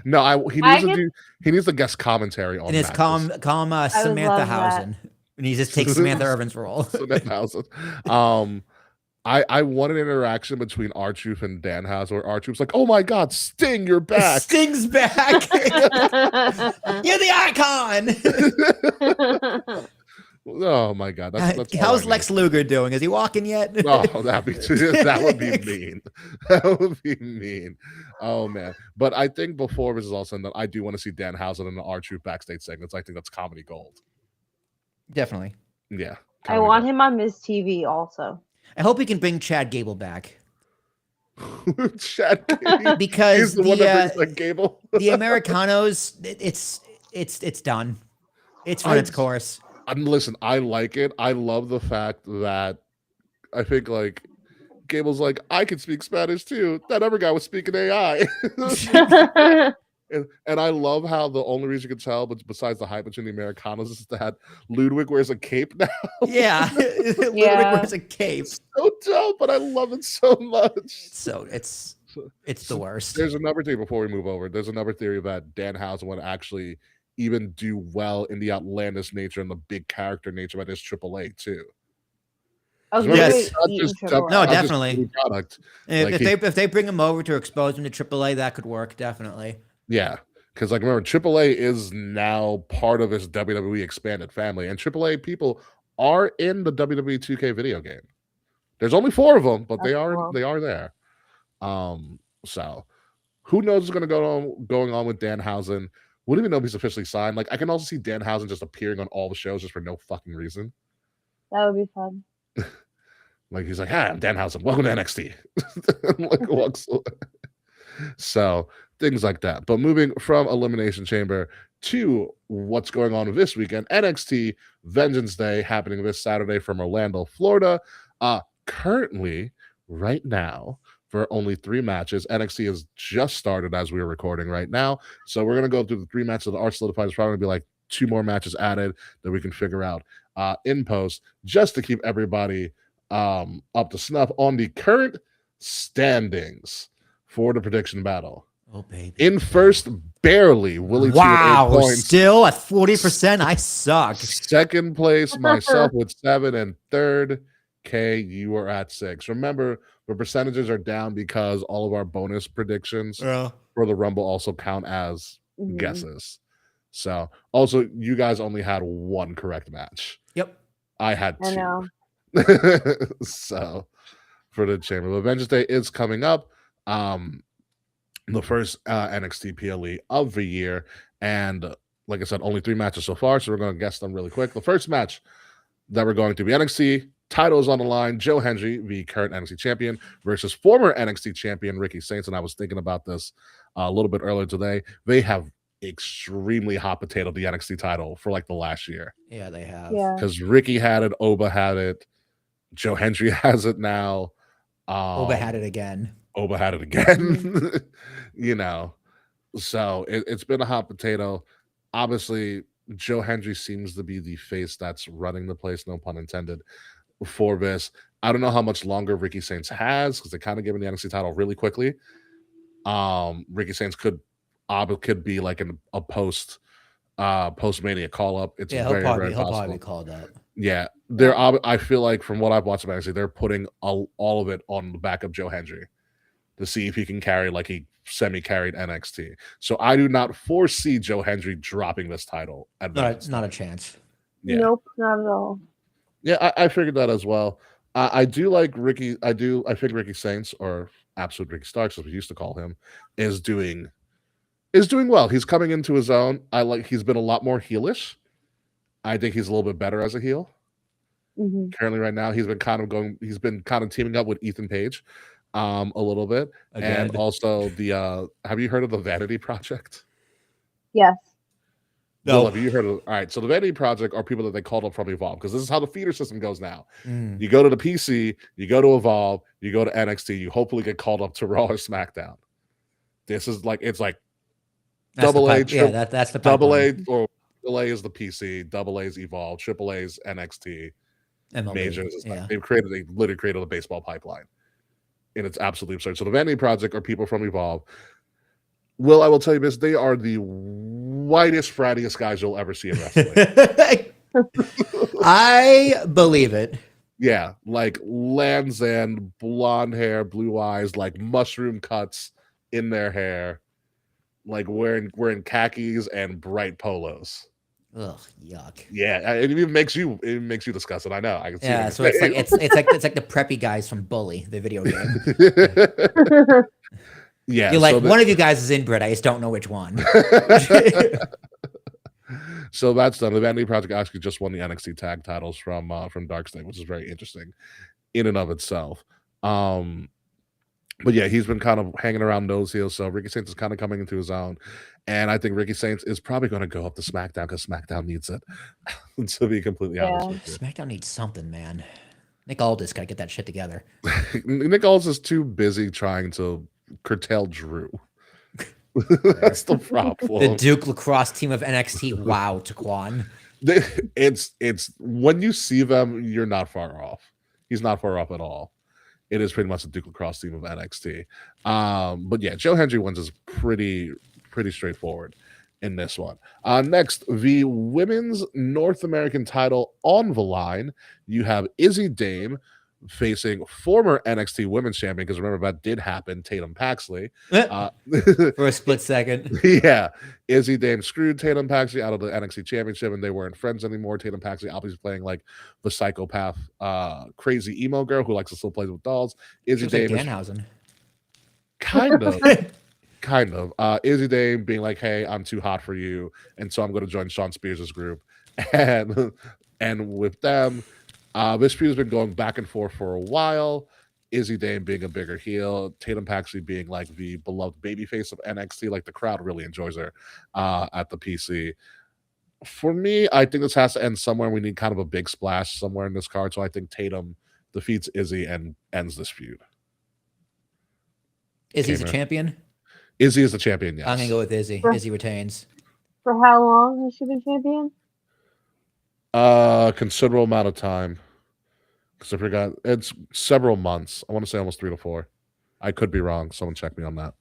No, he needs to guest commentary on And it's matches. call him Samantha love that. Hausen. And he just takes Samantha Irvin's role. Samantha Hausen. I want an interaction between R-Truth and Danhausen where R-Truth's like, "Oh my God, Sting, you're back." Sting's back. You're the icon. Oh my God, that's all How's I need. Lex Luger doing? Is he walking yet? Oh, that would be mean. That would be mean. Oh man. But I think before this is all said, that I do want to see Danhausen in the R-Truth backstage segments. I think that's comedy gold. Definitely. Yeah. I want him on Miz TV also. I hope he can bring Chad Gable back him. Chad Gable. because He's the one that brings like Gable. the Americanos, it's done. It's run its course. Listen, I like it. I love the fact that I think like Gable's like, I can speak Spanish too. That other guy was speaking AI. And I love how the only reason you can tell, but besides the hype between the Americanos, is that Ludwig wears a cape now. Yeah. Ludwig Yeah. wears a cape. So dope, but I love it so much. So it's the worst. There's another thing before we move over. There's another theory that Danhausen would actually even do well in the outlandish nature and the big character nature that is AAA too. Oh, Remember, Yes. it's not just No, not just definitely. TV product. If, Like if they bring him over to expose him to AAA, that could work definitely. Yeah, because like remember, AAA is now part of this WWE expanded family, and AAA people are in the WWE 2K video game. There's only 4 of them, but That's cool. they are there. So who knows what's going on with Danhausen? Wouldn't even know if he's officially signed. Like I can also see Danhausen just appearing on all the shows just for no fucking reason. That would be fun. Like he's like, "Hi, I'm Danhausen. Welcome to NXT." Like walks away. So things like that. But moving from Elimination Chamber to what's going on this weekend, NXT Vengeance Day happening this Saturday from Orlando, Florida. Currently, right now, for only 3 matches. NXT has just started as we are recording right now. So we're going to go through the 3 matches that are solidified. It's probably going to be like 2 more matches added that we can figure out in post just to keep everybody up to snuff on the current standings for the prediction battle. Oh, baby. In first, barely, Willie T with 8 Wow, points. still at 40%. I suck. Second place, myself with 7, and third, Kay, you are at 6. Remember, the percentages are down because all of our bonus predictions for the Rumble also count as guesses. So, also, you guys only had 1 correct match. Yep. I had 2. I know. So, for the Chamber of Vengeance Day is coming up. The first NXT PLE of the year. And like I said, only 3 matches so far. So, we're going to guess them really quick. The first match that we're going to be NXT titles on the line. Joe Hendry, the current NXT champion, versus former NXT champion Ricky Saints. And I was thinking about this a little bit earlier today. They have extremely hot potato the NXT title for like the last year. Yeah, they have. Yeah. Because Ricky had it, Oba had it, Joe Hendry has it now. Oba had it again. Oba had it again. You know, so it's been a hot potato. Obviously, Joe Hendry seems to be the face that's running the place, no pun intended, for this. I don't know how much longer Ricky Saints has because they kind of given the NXT title really quickly. Ricky Saints could be like a post Mania call up. It's very probably be called up. Yeah, I feel like from what I've watched of NXT, they're putting all of it on the back of Joe Hendry to see if he can carry like he semi-carried NXT. So I do not foresee Joe Hendry dropping this title. Not a chance. Yeah. Nope, not at all. Yeah, I figured that as well. I do like Ricky. I think Ricky Saints, or Absolute Ricky Starks, as we used to call him, is doing well. He's coming into his own. He's been a lot more heelish. I think he's a little bit better as a heel. Currently, right now, he's been kind of teaming up with Ethan Page a little bit. Again. And also have you heard of the Vanity Project? Yes. No. Have you heard of? All right, so the Vanity Project are people that they called up from Evolve, because this is how the feeder system goes now. You go to the PC, you go to Evolve, you go to NXT, you hopefully get called up to Raw or SmackDown. This is like that's Double A. Yeah, that's the Double A, pipeline. or Double A is the PC, Double A's Evolve, Triple A's NXT, MLB, Majors. yeah. They literally created a baseball pipeline, and it's absolutely absurd. So the Vanity Project are people from Evolve. Will, I will tell you this: they are the whitest, frattiest guys you'll ever see in wrestling. I believe it. Yeah, like Land's End, blonde hair, blue eyes, like mushroom cuts in their hair, like wearing khakis and bright polos. Ugh, yuck. Yeah, it even makes you discuss it. I know. I can see. Yeah, it. so it's like the preppy guys from Bully, the video game. Yeah, You're like, one of you guys is inbred. I just don't know which one. So that's done. The Vanity Project actually just won the NXT tag titles from Dark State, which is very interesting in and of itself. But yeah, he's been kind of hanging around those heels. So Ricky Saints is kind of coming into his own. And I think Ricky Saints is probably going to go up to SmackDown because SmackDown needs it. To be completely honest with you. SmackDown needs something, man. Nick Aldis got to get that shit together. Nick Aldis is too busy trying to curtail Drew. That's the problem. The Duke Lacrosse team of NXT. Wow, Taquan. It's when you see them, you're not far off. He's not far off at all. It is pretty much the Duke Lacrosse team of NXT. But yeah, Joe Hendry wins is pretty straightforward in this one. Next, the women's North American title on the line. You have Izzy Dame facing former NXT Women's Champion, because remember that did happen, Tatum Paxley. For a split second. Yeah, Izzy Dame screwed Tatum Paxley out of the NXT Championship, and they weren't friends anymore. Tatum Paxley obviously playing like the psychopath, crazy emo girl who likes to still play with dolls. Izzy Looks like Dame is Danhausen. kind of. Izzy Dame being like, "Hey, I'm too hot for you, and so I'm going to join Sean Spears' group." And with them, this feud has been going back and forth for a while. Izzy Dame being a bigger heel, Tatum Paxley being like the beloved babyface of NXT. Like the crowd really enjoys her at the PC. For me, I think this has to end somewhere. We need kind of a big splash somewhere in this card. So I think Tatum defeats Izzy and ends this feud. Izzy's a champion? Izzy is the champion, yes. I'm going to go with Izzy. Izzy retains. For how long has she been champion? Considerable amount of time. Because I forgot, it's several months. I want to say almost 3 to 4. I could be wrong. Someone check me on that.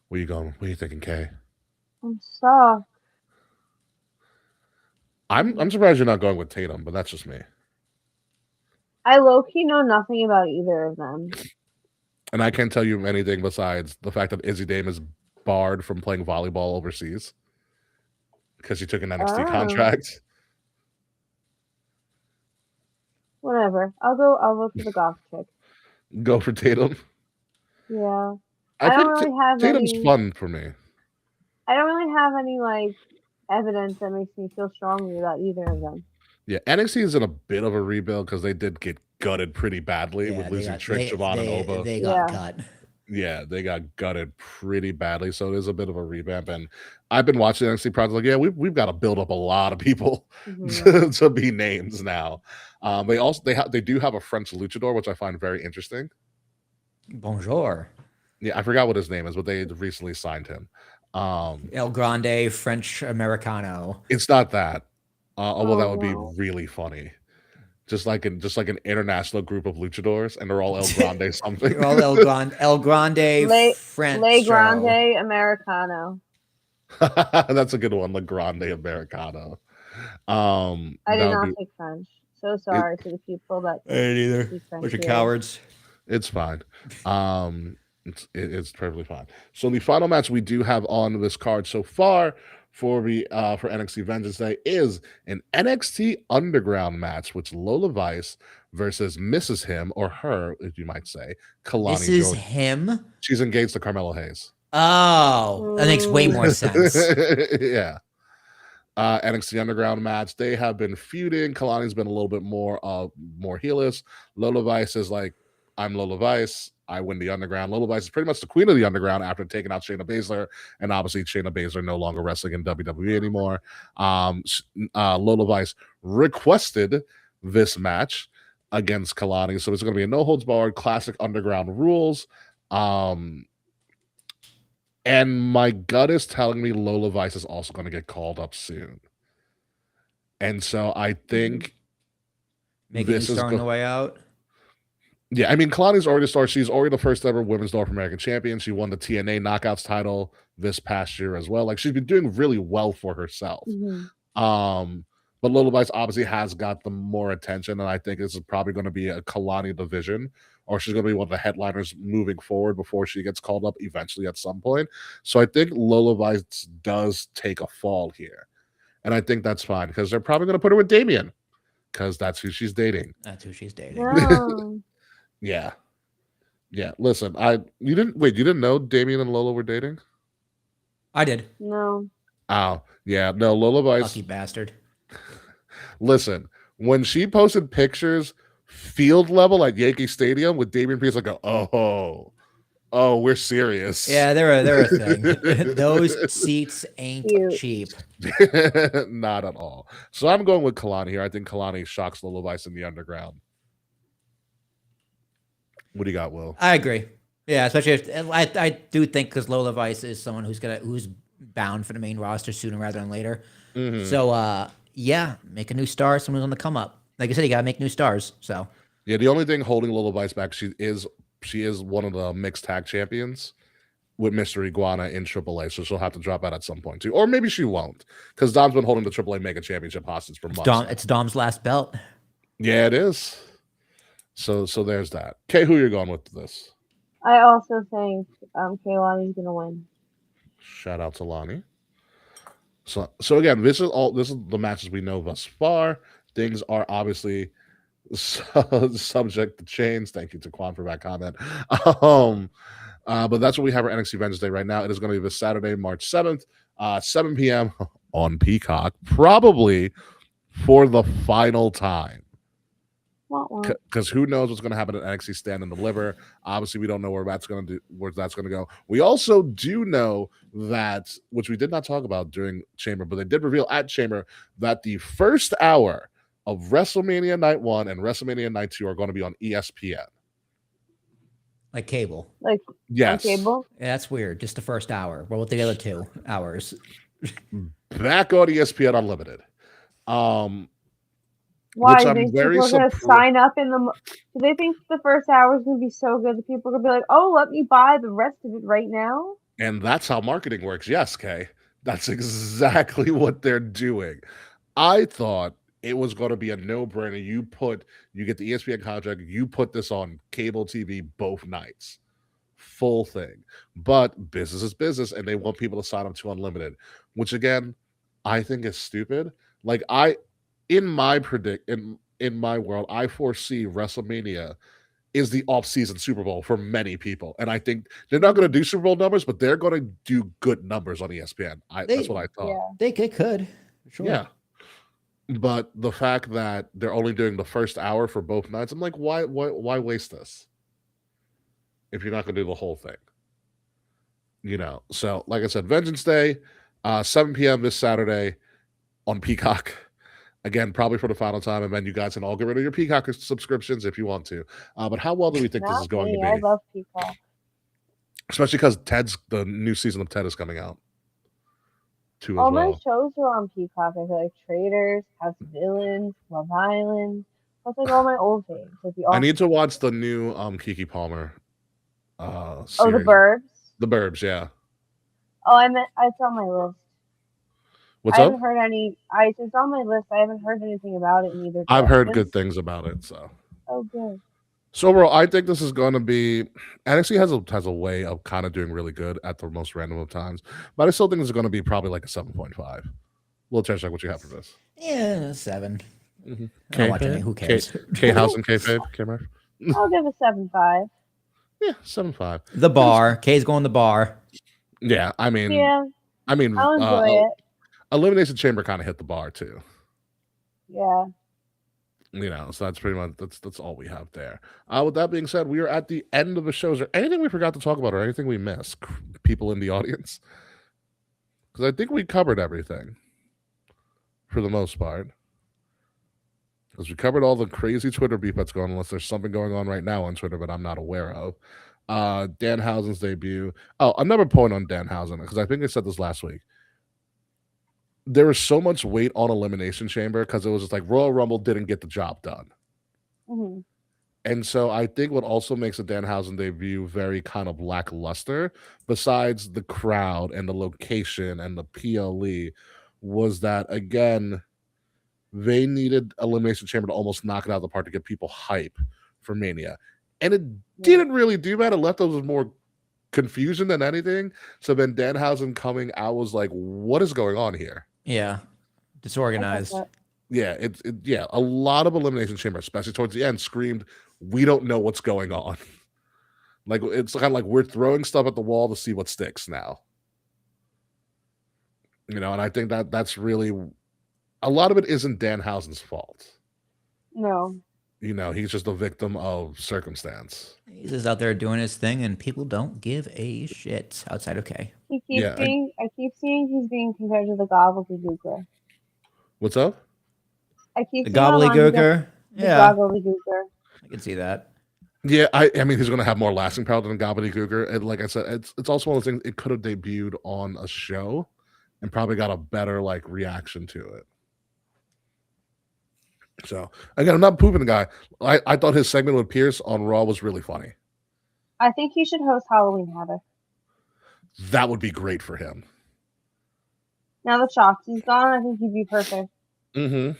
Where you going? What are you thinking, Kay? I'm stuck. I'm surprised you're not going with Tatum, but that's just me. I low-key know nothing about either of them. And I can't tell you anything besides the fact that Izzy Dame is barred from playing volleyball overseas because she took an NXT contract. Whatever. I'll go for the goth chick. Go for Tatum. Yeah. I don't think really have Tatum's any, fun for me. I don't really have any like evidence that makes me feel strongly about either of them. Yeah, NXT is in a bit of a rebuild because they did get gutted pretty badly with losing Trick, Siobhan, and Oba. They got cut. Yeah, they got gutted pretty badly, so it is a bit of a revamp. And I've been watching NXT project like, yeah, we've got to build up a lot of people to be names now. They do have a French luchador, which I find very interesting. Bonjour. Yeah, I forgot what his name is, but they recently signed him. El Grande French Americano. It's not that. Although that would be really funny. Just like an international group of luchadors, and they're all El Grande something. They're all El Grande French. Le Grande Americano. That's a good one. Le Grande Americano. I did not take French. So sorry to the people that I didn't either. Bunch of cowards. It's fine. It's perfectly fine. So the final match we do have on this card so far for NXT Vengeance Day is an NXT Underground match, which Lola Vice versus Mrs. Him, or her, if you might say, Kalani. This is him? She's engaged to Carmelo Hayes. Oh, that makes way more sense. Yeah. NXT Underground match. They have been feuding. Kalani's been a little bit more heelish. Lola Vice is like, I'm Lola Vice. I win the Underground. Lola Vice is pretty much the queen of the Underground after taking out Shayna Baszler, and obviously Shayna Baszler no longer wrestling in WWE anymore. Lola Vice requested this match against Kalani, so it's going to be a no holds barred classic Underground rules. And my gut is telling me Lola Vice is also going to get called up soon, and so I think this is on the way out. Yeah, I mean, Kalani's already a star. She's already the first ever Women's North American Champion. She won the TNA Knockouts title this past year as well. Like, she's been doing really well for herself. But Lola Vice obviously has got the more attention, and I think this is probably going to be a Kalani division, or she's going to be one of the headliners moving forward before she gets called up eventually at some point. So I think Lola Vice does take a fall here, and I think that's fine because they're probably going to put her with Damian because that's who she's dating. That's who she's dating. No. Yeah. Listen, you didn't know Damian and Lola were dating? I did. No. Oh, yeah. No, Lola Vice. Lucky bastard. Listen, when she posted pictures field level at Yankee Stadium with Damian Priest, I go, oh, we're serious. Yeah, they're a thing. Those seats ain't cheap. Not at all. So I'm going with Kalani here. I think Kalani shocks Lola Vice in the Underground. What do you got, Will? I agree. Yeah, especially if I do think because Lola Vice is someone who's bound for the main roster sooner rather than later. So yeah, make a new star, someone who's on the come up. Like I said, you gotta make new stars. So yeah, the only thing holding Lola Vice back, she is one of the mixed tag champions with Mr. Iguana in AAA, so she'll have to drop out at some point too, or maybe she won't, because Dom's been holding the AAA Mega Championship hostage for months. It's Dom's last belt. Yeah, it is. So there's that. Okay, who you're going with this? I also think Kaylani's gonna win. Shout out to Lonnie. So again, this is the matches we know thus far. Things are obviously subject to change. Thank you to Quan for that comment. Um, but that's what we have our NXT Wednesday right now. It is going to be this Saturday, March 7th, 7 p.m. on Peacock, probably for the final time. Because who knows what's going to happen at NXT Stand and Deliver? Obviously, we don't know where that's going to go. We also do know that, which we did not talk about during Chamber, but they did reveal at Chamber that the first hour of WrestleMania Night 1 and WrestleMania Night 2 are going to be on ESPN. Like cable. Like yes, on cable. Yeah, that's weird. Just the first hour. What with the other 2 hours? Back on ESPN Unlimited. Why which do I'm you think very people are gonna sign up in the? Do they think the first hour is gonna be so good that people are gonna be like, "Oh, let me buy the rest of it right now"? And that's how marketing works. Yes, Kay. That's exactly what they're doing. I thought it was going to be a no-brainer. You get the ESPN contract, you put this on cable TV both nights. Full thing. But business is business, and they want people to sign up to unlimited, which again, I think is stupid. Like in my world, I foresee WrestleMania is the off-season Super Bowl for many people. And I think they're not going to do Super Bowl numbers, but they're going to do good numbers on ESPN. That's what I thought. Yeah. They could. Sure. Yeah. But the fact that they're only doing the first hour for both nights, I'm like, why waste this? If you're not going to do the whole thing. So like I said, Vengeance Day, 7 p.m. this Saturday on Peacock. Again, probably for the final time, and then you guys can all get rid of your Peacock subscriptions if you want to. But how well do we think this is going to be? I love Peacock. Especially because the new season of Ted is coming out too. All as well. my shows are on Peacock. I feel like Traitors, House of Villains, Love Island. That's like all my old faves. Like I need to watch the new Keke Palmer. Series. Oh, The Burbs. The Burbs, yeah. Oh, it's on my list. What's I up? haven't heard any. It's on my list. I haven't heard anything about it neither. I've heard good things about it. So. Oh, good. So overall, I think this is going to be. NXT has a way of kind of doing really good at the most random of times, but I still think this is going to be probably like a 7.5. Little check what you have for this. Yeah, 7. Mm-hmm. I don't watch any. Who cares? K House and K Fade. K-Mar? I'll give it 7.5. Yeah, 7.5. The bar. K's going the bar. Yeah, I mean, I'll enjoy it. Elimination Chamber kind of hit the bar too. Yeah. So that's pretty much that's all we have there. With that being said, we are at the end of the show. Is there anything we forgot to talk about or anything we missed? People in the audience? Because I think we covered everything for the most part. Because we covered all the crazy Twitter beef that's going on, unless there's something going on right now on Twitter that I'm not aware of. Danhausen's debut. Oh, another point on Danhausen, because I think I said this last week. There was so much weight on Elimination Chamber because it was just like Royal Rumble didn't get the job done. Mm-hmm. And so I think what also makes the Danhausen debut very kind of lackluster, besides the crowd and the location and the PLE, was that, again, they needed Elimination Chamber to almost knock it out of the park to get people hype for Mania. And it didn't really do that. It left us with more confusion than anything. So then Danhausen coming out was like, what is going on here? Yeah. Disorganized. Yeah, a lot of Elimination Chamber, especially towards the end, screamed, we don't know what's going on. Like, it's kind of like we're throwing stuff at the wall to see what sticks now. And I think that's really, a lot of it isn't Danhausen's fault. No. He's just a victim of circumstance. He's just out there doing his thing, and people don't give a shit outside of K. I keep seeing he's being compared to the gobbledygooker. What's up? I keep The seeing gobbledygooker? Yeah. Gobbledygooker. I can see that. Yeah, I mean, he's going to have more lasting power than gobbledygooker. And like I said, it's also one of those things, it could have debuted on a show and probably got a better, reaction to it. So, again, I'm not pooping the guy. I thought his segment with Pierce on Raw was really funny. I think he should host Halloween Havoc. That would be great for him. Now that Shotzi's gone, I think he'd be perfect. Mm-hmm.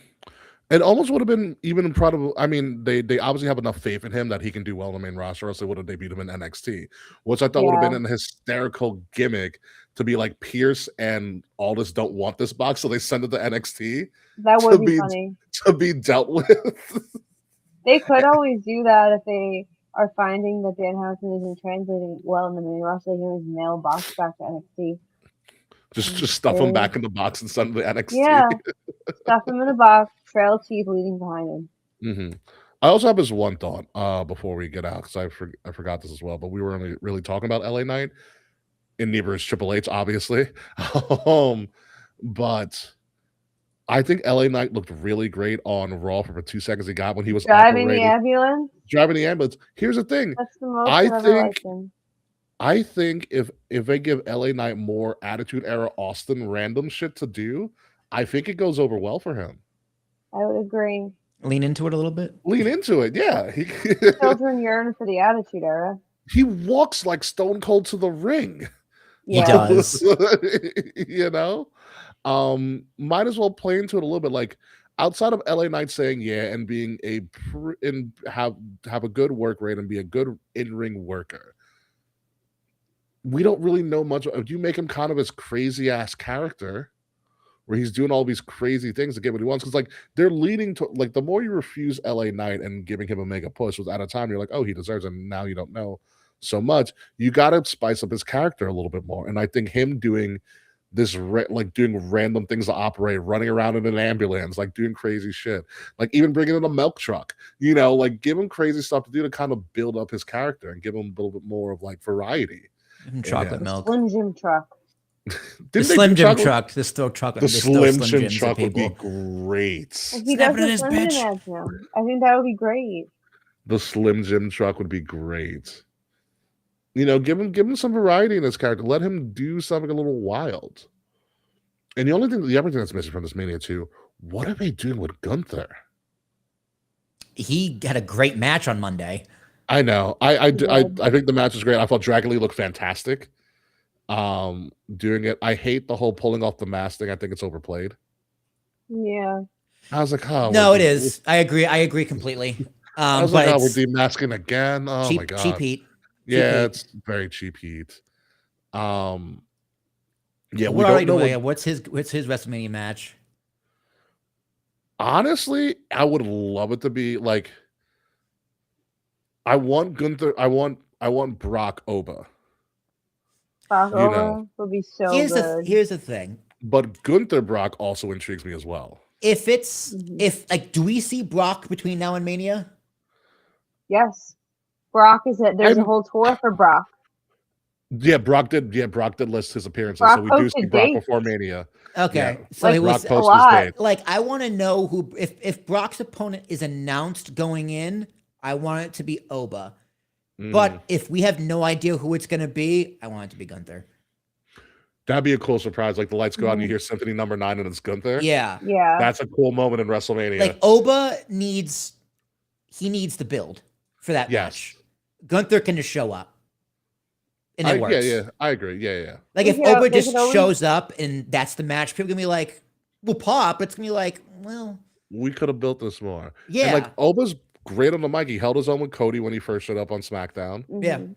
It almost would have been even probably. I mean, they obviously have enough faith in him that he can do well on the main roster, or else they would have debuted him in NXT, which I thought would have Yeah. been an hysterical gimmick to be like Pierce and Aldis don't want this box, so they send it to NXT That to would be be funny. to be dealt with. They could always do that if they are finding that Danhausen isn't translating well in the main roster. They can always mail box back to NXT. just stuff him back in the box and send him to NXT. Yeah. Stuff him in a box, trail teeth leading behind him. Mm-hmm. I also have this one thought before we get out, because I forgot this as well, but we were only really talking about LA Knight, and neither is Triple H, obviously. But I think LA Knight looked really great on Raw for the 2 seconds he got when he was Driving the ambulance? driving the ambulance. Here's the thing. That's the most I I've ever think liked him. I think if they give LA Knight more Attitude Era Austin random shit to do, I think it goes over well for him. I would agree. Lean into it a little bit. Lean into it, yeah. Children yearn for the Attitude Era. He walks like Stone Cold to the ring. He Yeah. does. You know? Might as well play into it a little bit. Like outside of LA Knight saying yeah and being and have a good work rate and be a good in-ring worker, we don't really know much. You make him kind of this crazy ass character where he's doing all these crazy things to get what he wants. Because like they're leading to like the more you refuse LA Knight and giving him a mega push, was at a time you're like, oh, he deserves it. And now you don't know so much. You got to spice up his character a little bit more. And I think him doing this, like doing random things to operate, running around in an ambulance, like doing crazy shit, like even bringing in a milk truck, you know, like give him crazy stuff to do to kind of build up his character and give him a little bit more of like variety. Chocolate milk. Slim Jim truck. The Slim Jim truck. This throw chocolate. The they throw Slim Jim Jims at truck would be people. great. If he Snap does it in the his Slim bitch. Jim ads now, I think that would be great. The Slim Jim truck would be great. You know, give him some variety in his character. Let him do something a little wild. And the other thing that's missing from this Mania 2, what are they doing with Gunther? He had a great match on Monday. I know. I think the match was great. I thought Dragon Lee looked fantastic. Doing it. I hate the whole pulling off the mask thing. I think it's overplayed. Yeah. I was like, oh No, it is. I agree completely. I was but like, oh, we're it's demasking again. Oh cheap, my god. cheap heat. Yeah, heat. it's very cheap heat. Yeah, we What are don't know. doing? What's his WrestleMania match? Honestly, I would love it to be like I want Gunther. I want Brock Oba. Brock You Over know. would be so Here's good. here's the thing. But Gunther Brock also intrigues me as well. If it's Mhm. do we see Brock between now and Mania? Yes. Brock is it. There's a whole tour for Brock. Yeah, Brock did list his appearances, Brock so we do see posted Brock dates. before Mania. Okay, Yeah. so Like, he Brock was a posted lot. his dates. like, I want to know who if Brock's opponent is announced going in, I want it to be Oba. But if we have no idea who it's going to be, I want it to be Gunther. That'd be a cool surprise. Like the lights go out and you Mhm. hear Symphony Number 9 and it's Gunther. Yeah, Yeah. That's a cool moment in WrestleMania. like Oba needs the build for that Yes. match. Gunther can just show up, and it works. Yeah, I agree. Yeah. Like They if could- Oba they just could always- shows up and that's the match, people are gonna be like, "We'll pop." But it's gonna be like, well, We could have built this more. yeah, And like Oba's great on the mic. He held his own with Cody when he first showed up on SmackDown. yeah, Mhm.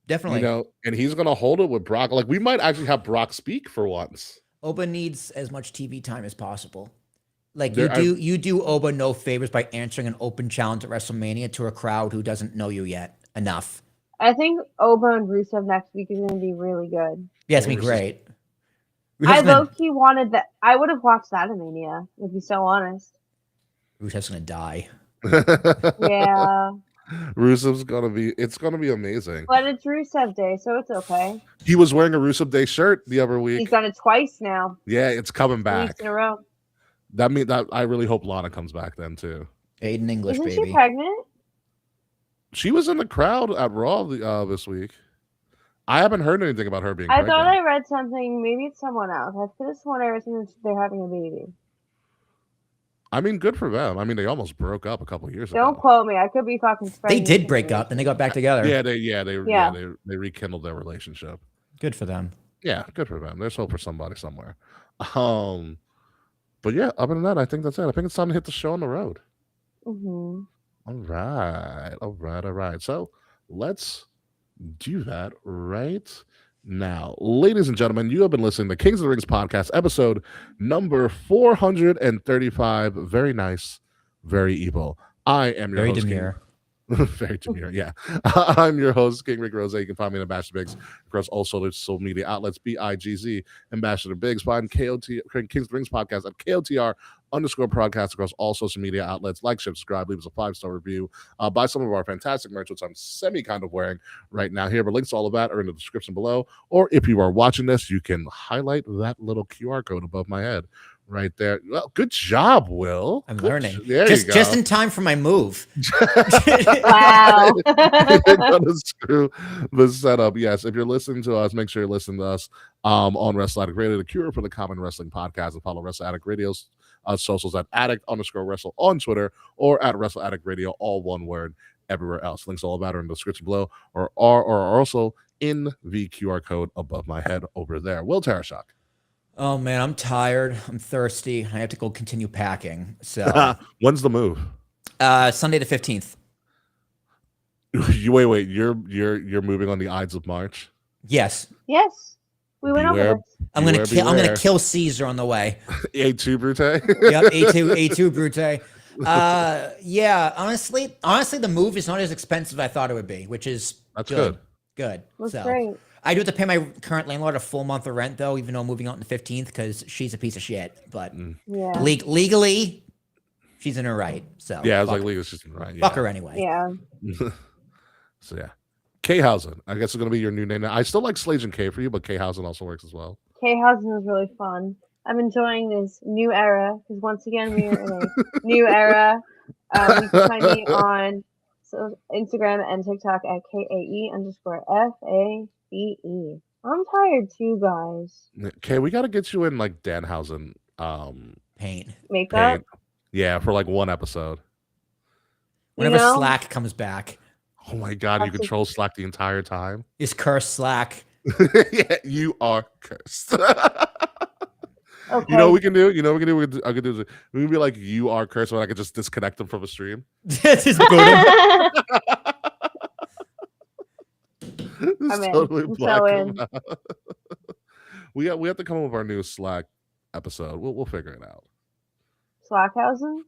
definitely. You know, and he's gonna hold it with Brock. Like we might actually have Brock speak for once. Oba needs as much TV time as possible. Like There- you do Oba no favors by answering an open challenge at WrestleMania to a crowd who doesn't know you yet enough. I think Oba and Rusev next week is going to be really good. Yeah, it's gonna be Rusev's- great. I Rusev's gonna, low-key wanted that. I would have watched that in Mania, to be so honest. Rusev's gonna die. Yeah. Rusev's gonna be. It's gonna be amazing. But it's Rusev Day, so it's okay. He was wearing a Rusev Day shirt the other He's week. done it twice now. Yeah, it's coming 2 back. weeks in a row. That means that I really hope Lana comes back then too. Aiden English, Isn't baby. she pregnant? She was in the crowd at Raw this week. I haven't heard anything about her being I pregnant. thought I read something. Maybe it's someone else. I could have sworn I read something they're having a baby. I mean, good for them. I mean, they almost broke up a couple years Don't ago. quote me. I could be fucking They spreading did break up, then they got back together. Yeah, Yeah. they rekindled their relationship. Good for them. Yeah, good for them. There's hope for somebody somewhere. But yeah, other than that, I think that's it. I think it's time to hit the show on the road. Mm-hmm. All right. So let's do that right now. Ladies and gentlemen, you have been listening to Kings of the Rings podcast, episode number 435. Very nice, very evil. I am your Very host, King. demure. Very demure, yeah. I'm your host, King Rick Rose. You can find me at Ambassador Biggs across all social media outlets, BIGZ, Ambassador Biggs. Find Kings of the Rings podcast at KOTR_podcast across all social media outlets. Like, share, subscribe, leave us a 5-star review. Buy some of our fantastic merch, which I'm kind of wearing right now here. But links to all of that are in the description below. Or if you are watching this, you can highlight that little QR code above my head right there. Well, good job, Will. I'm Good learning. There just you go. just in time for my move. Wow. You're gonna screw the setup. Yes, if you're listening to us, make sure you're listening to us on Wrestle Addict Radio, the cure for the common wrestling podcast, and follow Wrestle Addict Radio's socials at addict_wrestle on Twitter or at Wrestle Addict Radio, all one word, everywhere else. Links all about are in the description below or are also in the QR code above my head over there. Will Tarashak. Oh man, I'm tired. I'm thirsty. I have to go continue packing. So When's the move? Sunday the 15th. You wait. You're moving on the Ides of March. Yes. Yes. We went Beware. over this. I'm gonna kill. I'm beware. gonna kill Caesar on the way. A2 Brute. Yep. A2 Brute. Yeah. Honestly, the move is not as expensive as I thought it would be, which is That's good. good. Good. That's So great. I do have to pay my current landlord a full month of rent though, even though I'm moving out on the 15th because she's a piece of shit. But Yeah. legally, she's in her right. So Yeah, I was fuck, like, legal system, right? fuck her anyway. Yeah. So yeah, K-Hausen. I guess it's gonna be your new name now. I still like Slage and K for you, but K-Hausen also works as well. K-Hausen is really fun. I'm enjoying this new era because once again we are in a new era. You can find me on Instagram and TikTok at KAE_FABE. I'm tired too, guys. Okay, we got to get you in like Danhausen Pain. Makeup. paint. Yeah, for like one episode. Whenever You know? Slack comes back, Oh my god, you That's control Slack the entire time. is cursed Slack. Yeah, you are cursed. Okay. You know what we can do? You know what we can do? I could do this. We can be like, you are cursed, but I could just disconnect them from a stream. Just boot him. Just I'm in. totally I'm black so them in. out. We have to come up with our new Slack episode. We'll figure it out. Slackhausen?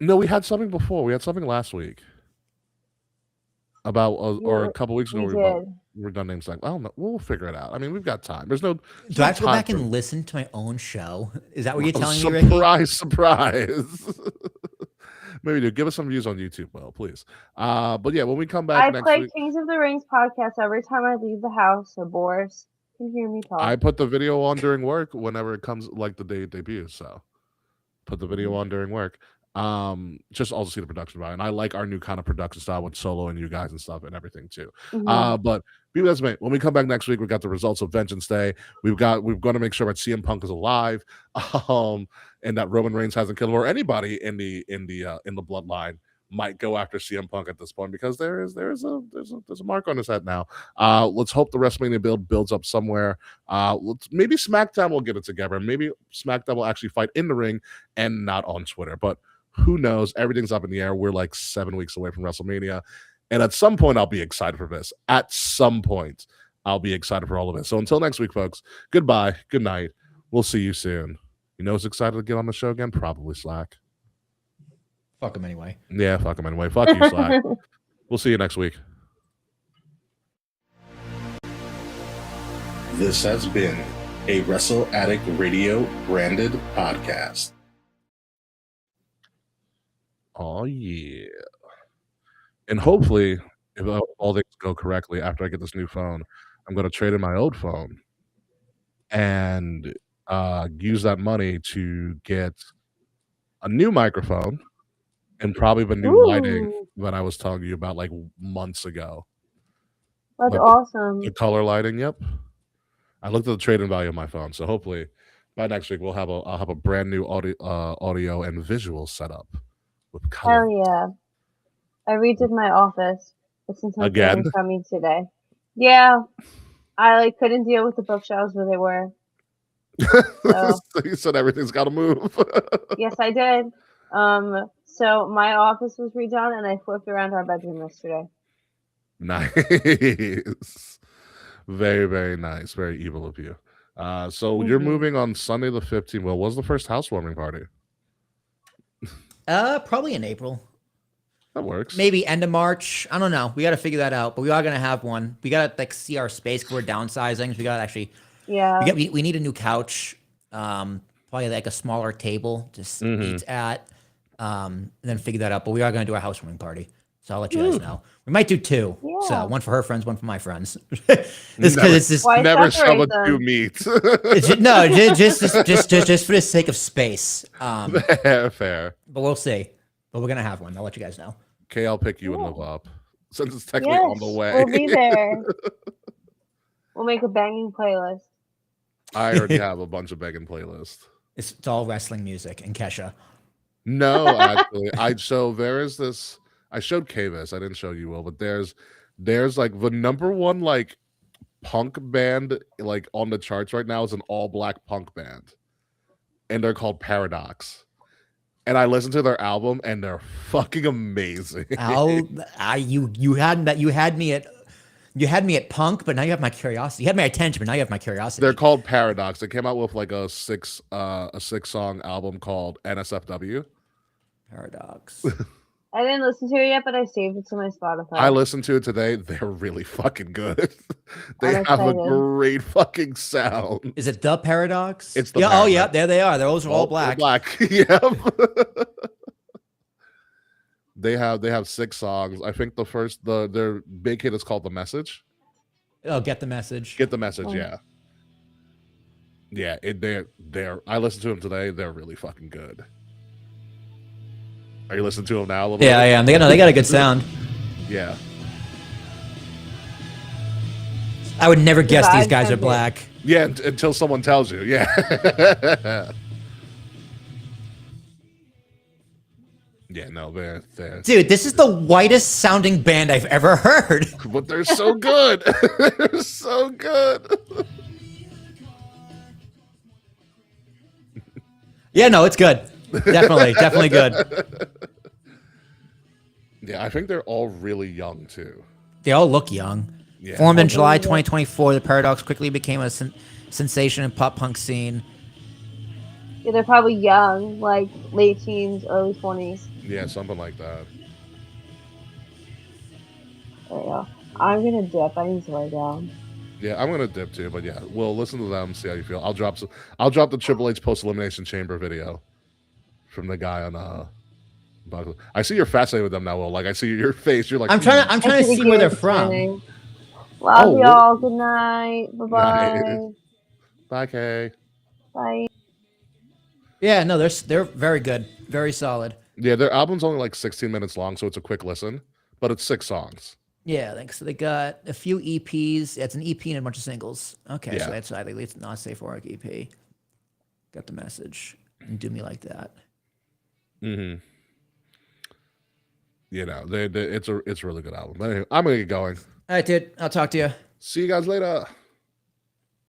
No, we had something before. We had something last week about, or a couple weeks ago. We We did. were done names like, I don't know. We'll figure it out. I mean, we've got time. There's no. Do I have to go time back for- and listen to my own show? Is that what you're telling me, Ricky? Surprise. Maybe do. Give us some views on YouTube, well, please. But yeah, when we come back I next play week, Kings of the Rings podcast every time I leave the house, so Boris can hear me talk. I put the video on during work whenever it comes, like the day it debuts. So put the Mm-hmm. video on during work. Just also see the production value. And I like our new kind of production style with Solo and you guys and stuff and everything too. Mhm. But be with us, mate. When we come back next week, we got the results of Vengeance Day. We've got to make sure that CM Punk is alive, and that Roman Reigns hasn't killed him, or anybody in the bloodline might go after CM Punk at this point, because there's a mark on his head now. Let's hope the WrestleMania builds up somewhere. Maybe SmackDown will get it together. Maybe SmackDown will actually fight in the ring and not on Twitter. But who knows? Everything's up in the air. We're like 7 weeks away from WrestleMania. And at some point, I'll be excited for this. At some point, I'll be excited for all of it. So until next week, folks, goodbye. Good night. We'll see you soon. You know who's excited to get on the show again? Probably Slack. Fuck him anyway. Yeah, fuck him anyway. Fuck you, Slack. We'll see you next week. This has been a Wrestle Addict Radio branded podcast. Oh, yeah. And hopefully, if all things go correctly after I get this new phone, I'm going to trade in my old phone and use that money to get a new microphone and probably the new lighting Ooh, that I was telling you about like months ago. that's Like awesome. The color lighting, yep. I looked at the trade-in value of my phone, so hopefully by next week I'll have a brand new audio and visual setup with color. Hell yeah. I redid my office, but since I'm Again? coming today. Yeah. I couldn't deal with the bookshelves where they were. So You said everything's got to move. yes, I did. So my office was redone, and I flipped around our bedroom yesterday. Nice. Very, very nice. Very evil of you. So you're Mhm. moving on Sunday the 15th. Well, what's the first housewarming party? Probably in April. That works. Maybe end of March. I don't know. We got to figure that out. But we are gonna have one. We gotta like see our space because we're downsizing. So we gotta actually Yeah. we need a new couch. Probably like a smaller table to eat at. And then figure that out. But we are gonna do a housewarming party. So I'll let you guys know. We might do two. Yeah. So one for her friends, one for my friends. This because it's just Why Never separate shove a them? two meat. no, just for the sake of space. Fair. But we'll see. But we're gonna have one. I'll let you guys know. Okay, I'll pick you and Yeah. move up. Since it's technically Yes, on the way. we'll be there. We'll make a banging playlist. I already have a bunch of begging playlists. It's all wrestling music and Kesha. No, actually. There is this. I showed Kavis. I didn't show you, Will, but there's like the number one like punk band like on the charts right now is an all black punk band. And they're called Paradox. And I listened to their album and they're fucking amazing. You had me at punk, but now you have my curiosity. You had my attention, but now you have my curiosity. They're called Paradox. They came out with like a six song album called NSFW. Paradox. I didn't listen to it yet, but I saved it to my Spotify. I listened to it today. They're really fucking good. They I'm have a excited. great fucking sound. Is it the Paradox? It's the yeah. Oh, yeah. Paradox. There they are. Those are all black. Black. Yep. They have 6 songs. I think their big hit is called "The Message." Oh, get the message. Get the message. Oh. Yeah. Yeah. They're. I listened to them today. They're really fucking good. Are you listening to them now? A little Yeah, I bit? am. They got a good sound. Yeah. I would never guess these vibes guys are are good. black. Yeah. Until someone tells you. Yeah. Yeah. No, they're. Dude, this is the whitest sounding band I've ever heard. But they're so good. They're so good. Yeah, no, it's good. Definitely good. Yeah, I think they're all really young too. They all look young. Yeah. Formed in July Yeah. 2024, the Paradox quickly became a sensation in pop punk scene. Yeah, they're probably young, like late teens, early 20s. Yeah, something like that. There you go. I'm gonna dip. I need to lay down. Yeah, I'm gonna dip too, but yeah, we'll listen to them, see how you feel. I'll drop the Triple H post elimination chamber video from the guy on Buckley. I see you're fascinated with them now, Will. Like I see your face. You're like I'm trying to see where they're from. Love Oh, y'all. Good night. Bye-bye. Nice. Bye, Kay. Bye. Yeah, no, they're very good, very solid. Yeah, their album's only like 16 minutes long, so it's a quick listen, but it's 6 songs. Yeah, thanks. So they got a few EPs. It's an EP and a bunch of singles. Okay, Yeah. so that's at least not safe for EP. Got the message. And do me like that. Mm-hmm. You know, it's a really good album. But anyway, I'm gonna get going. All right, dude. I'll talk to you. See you guys later.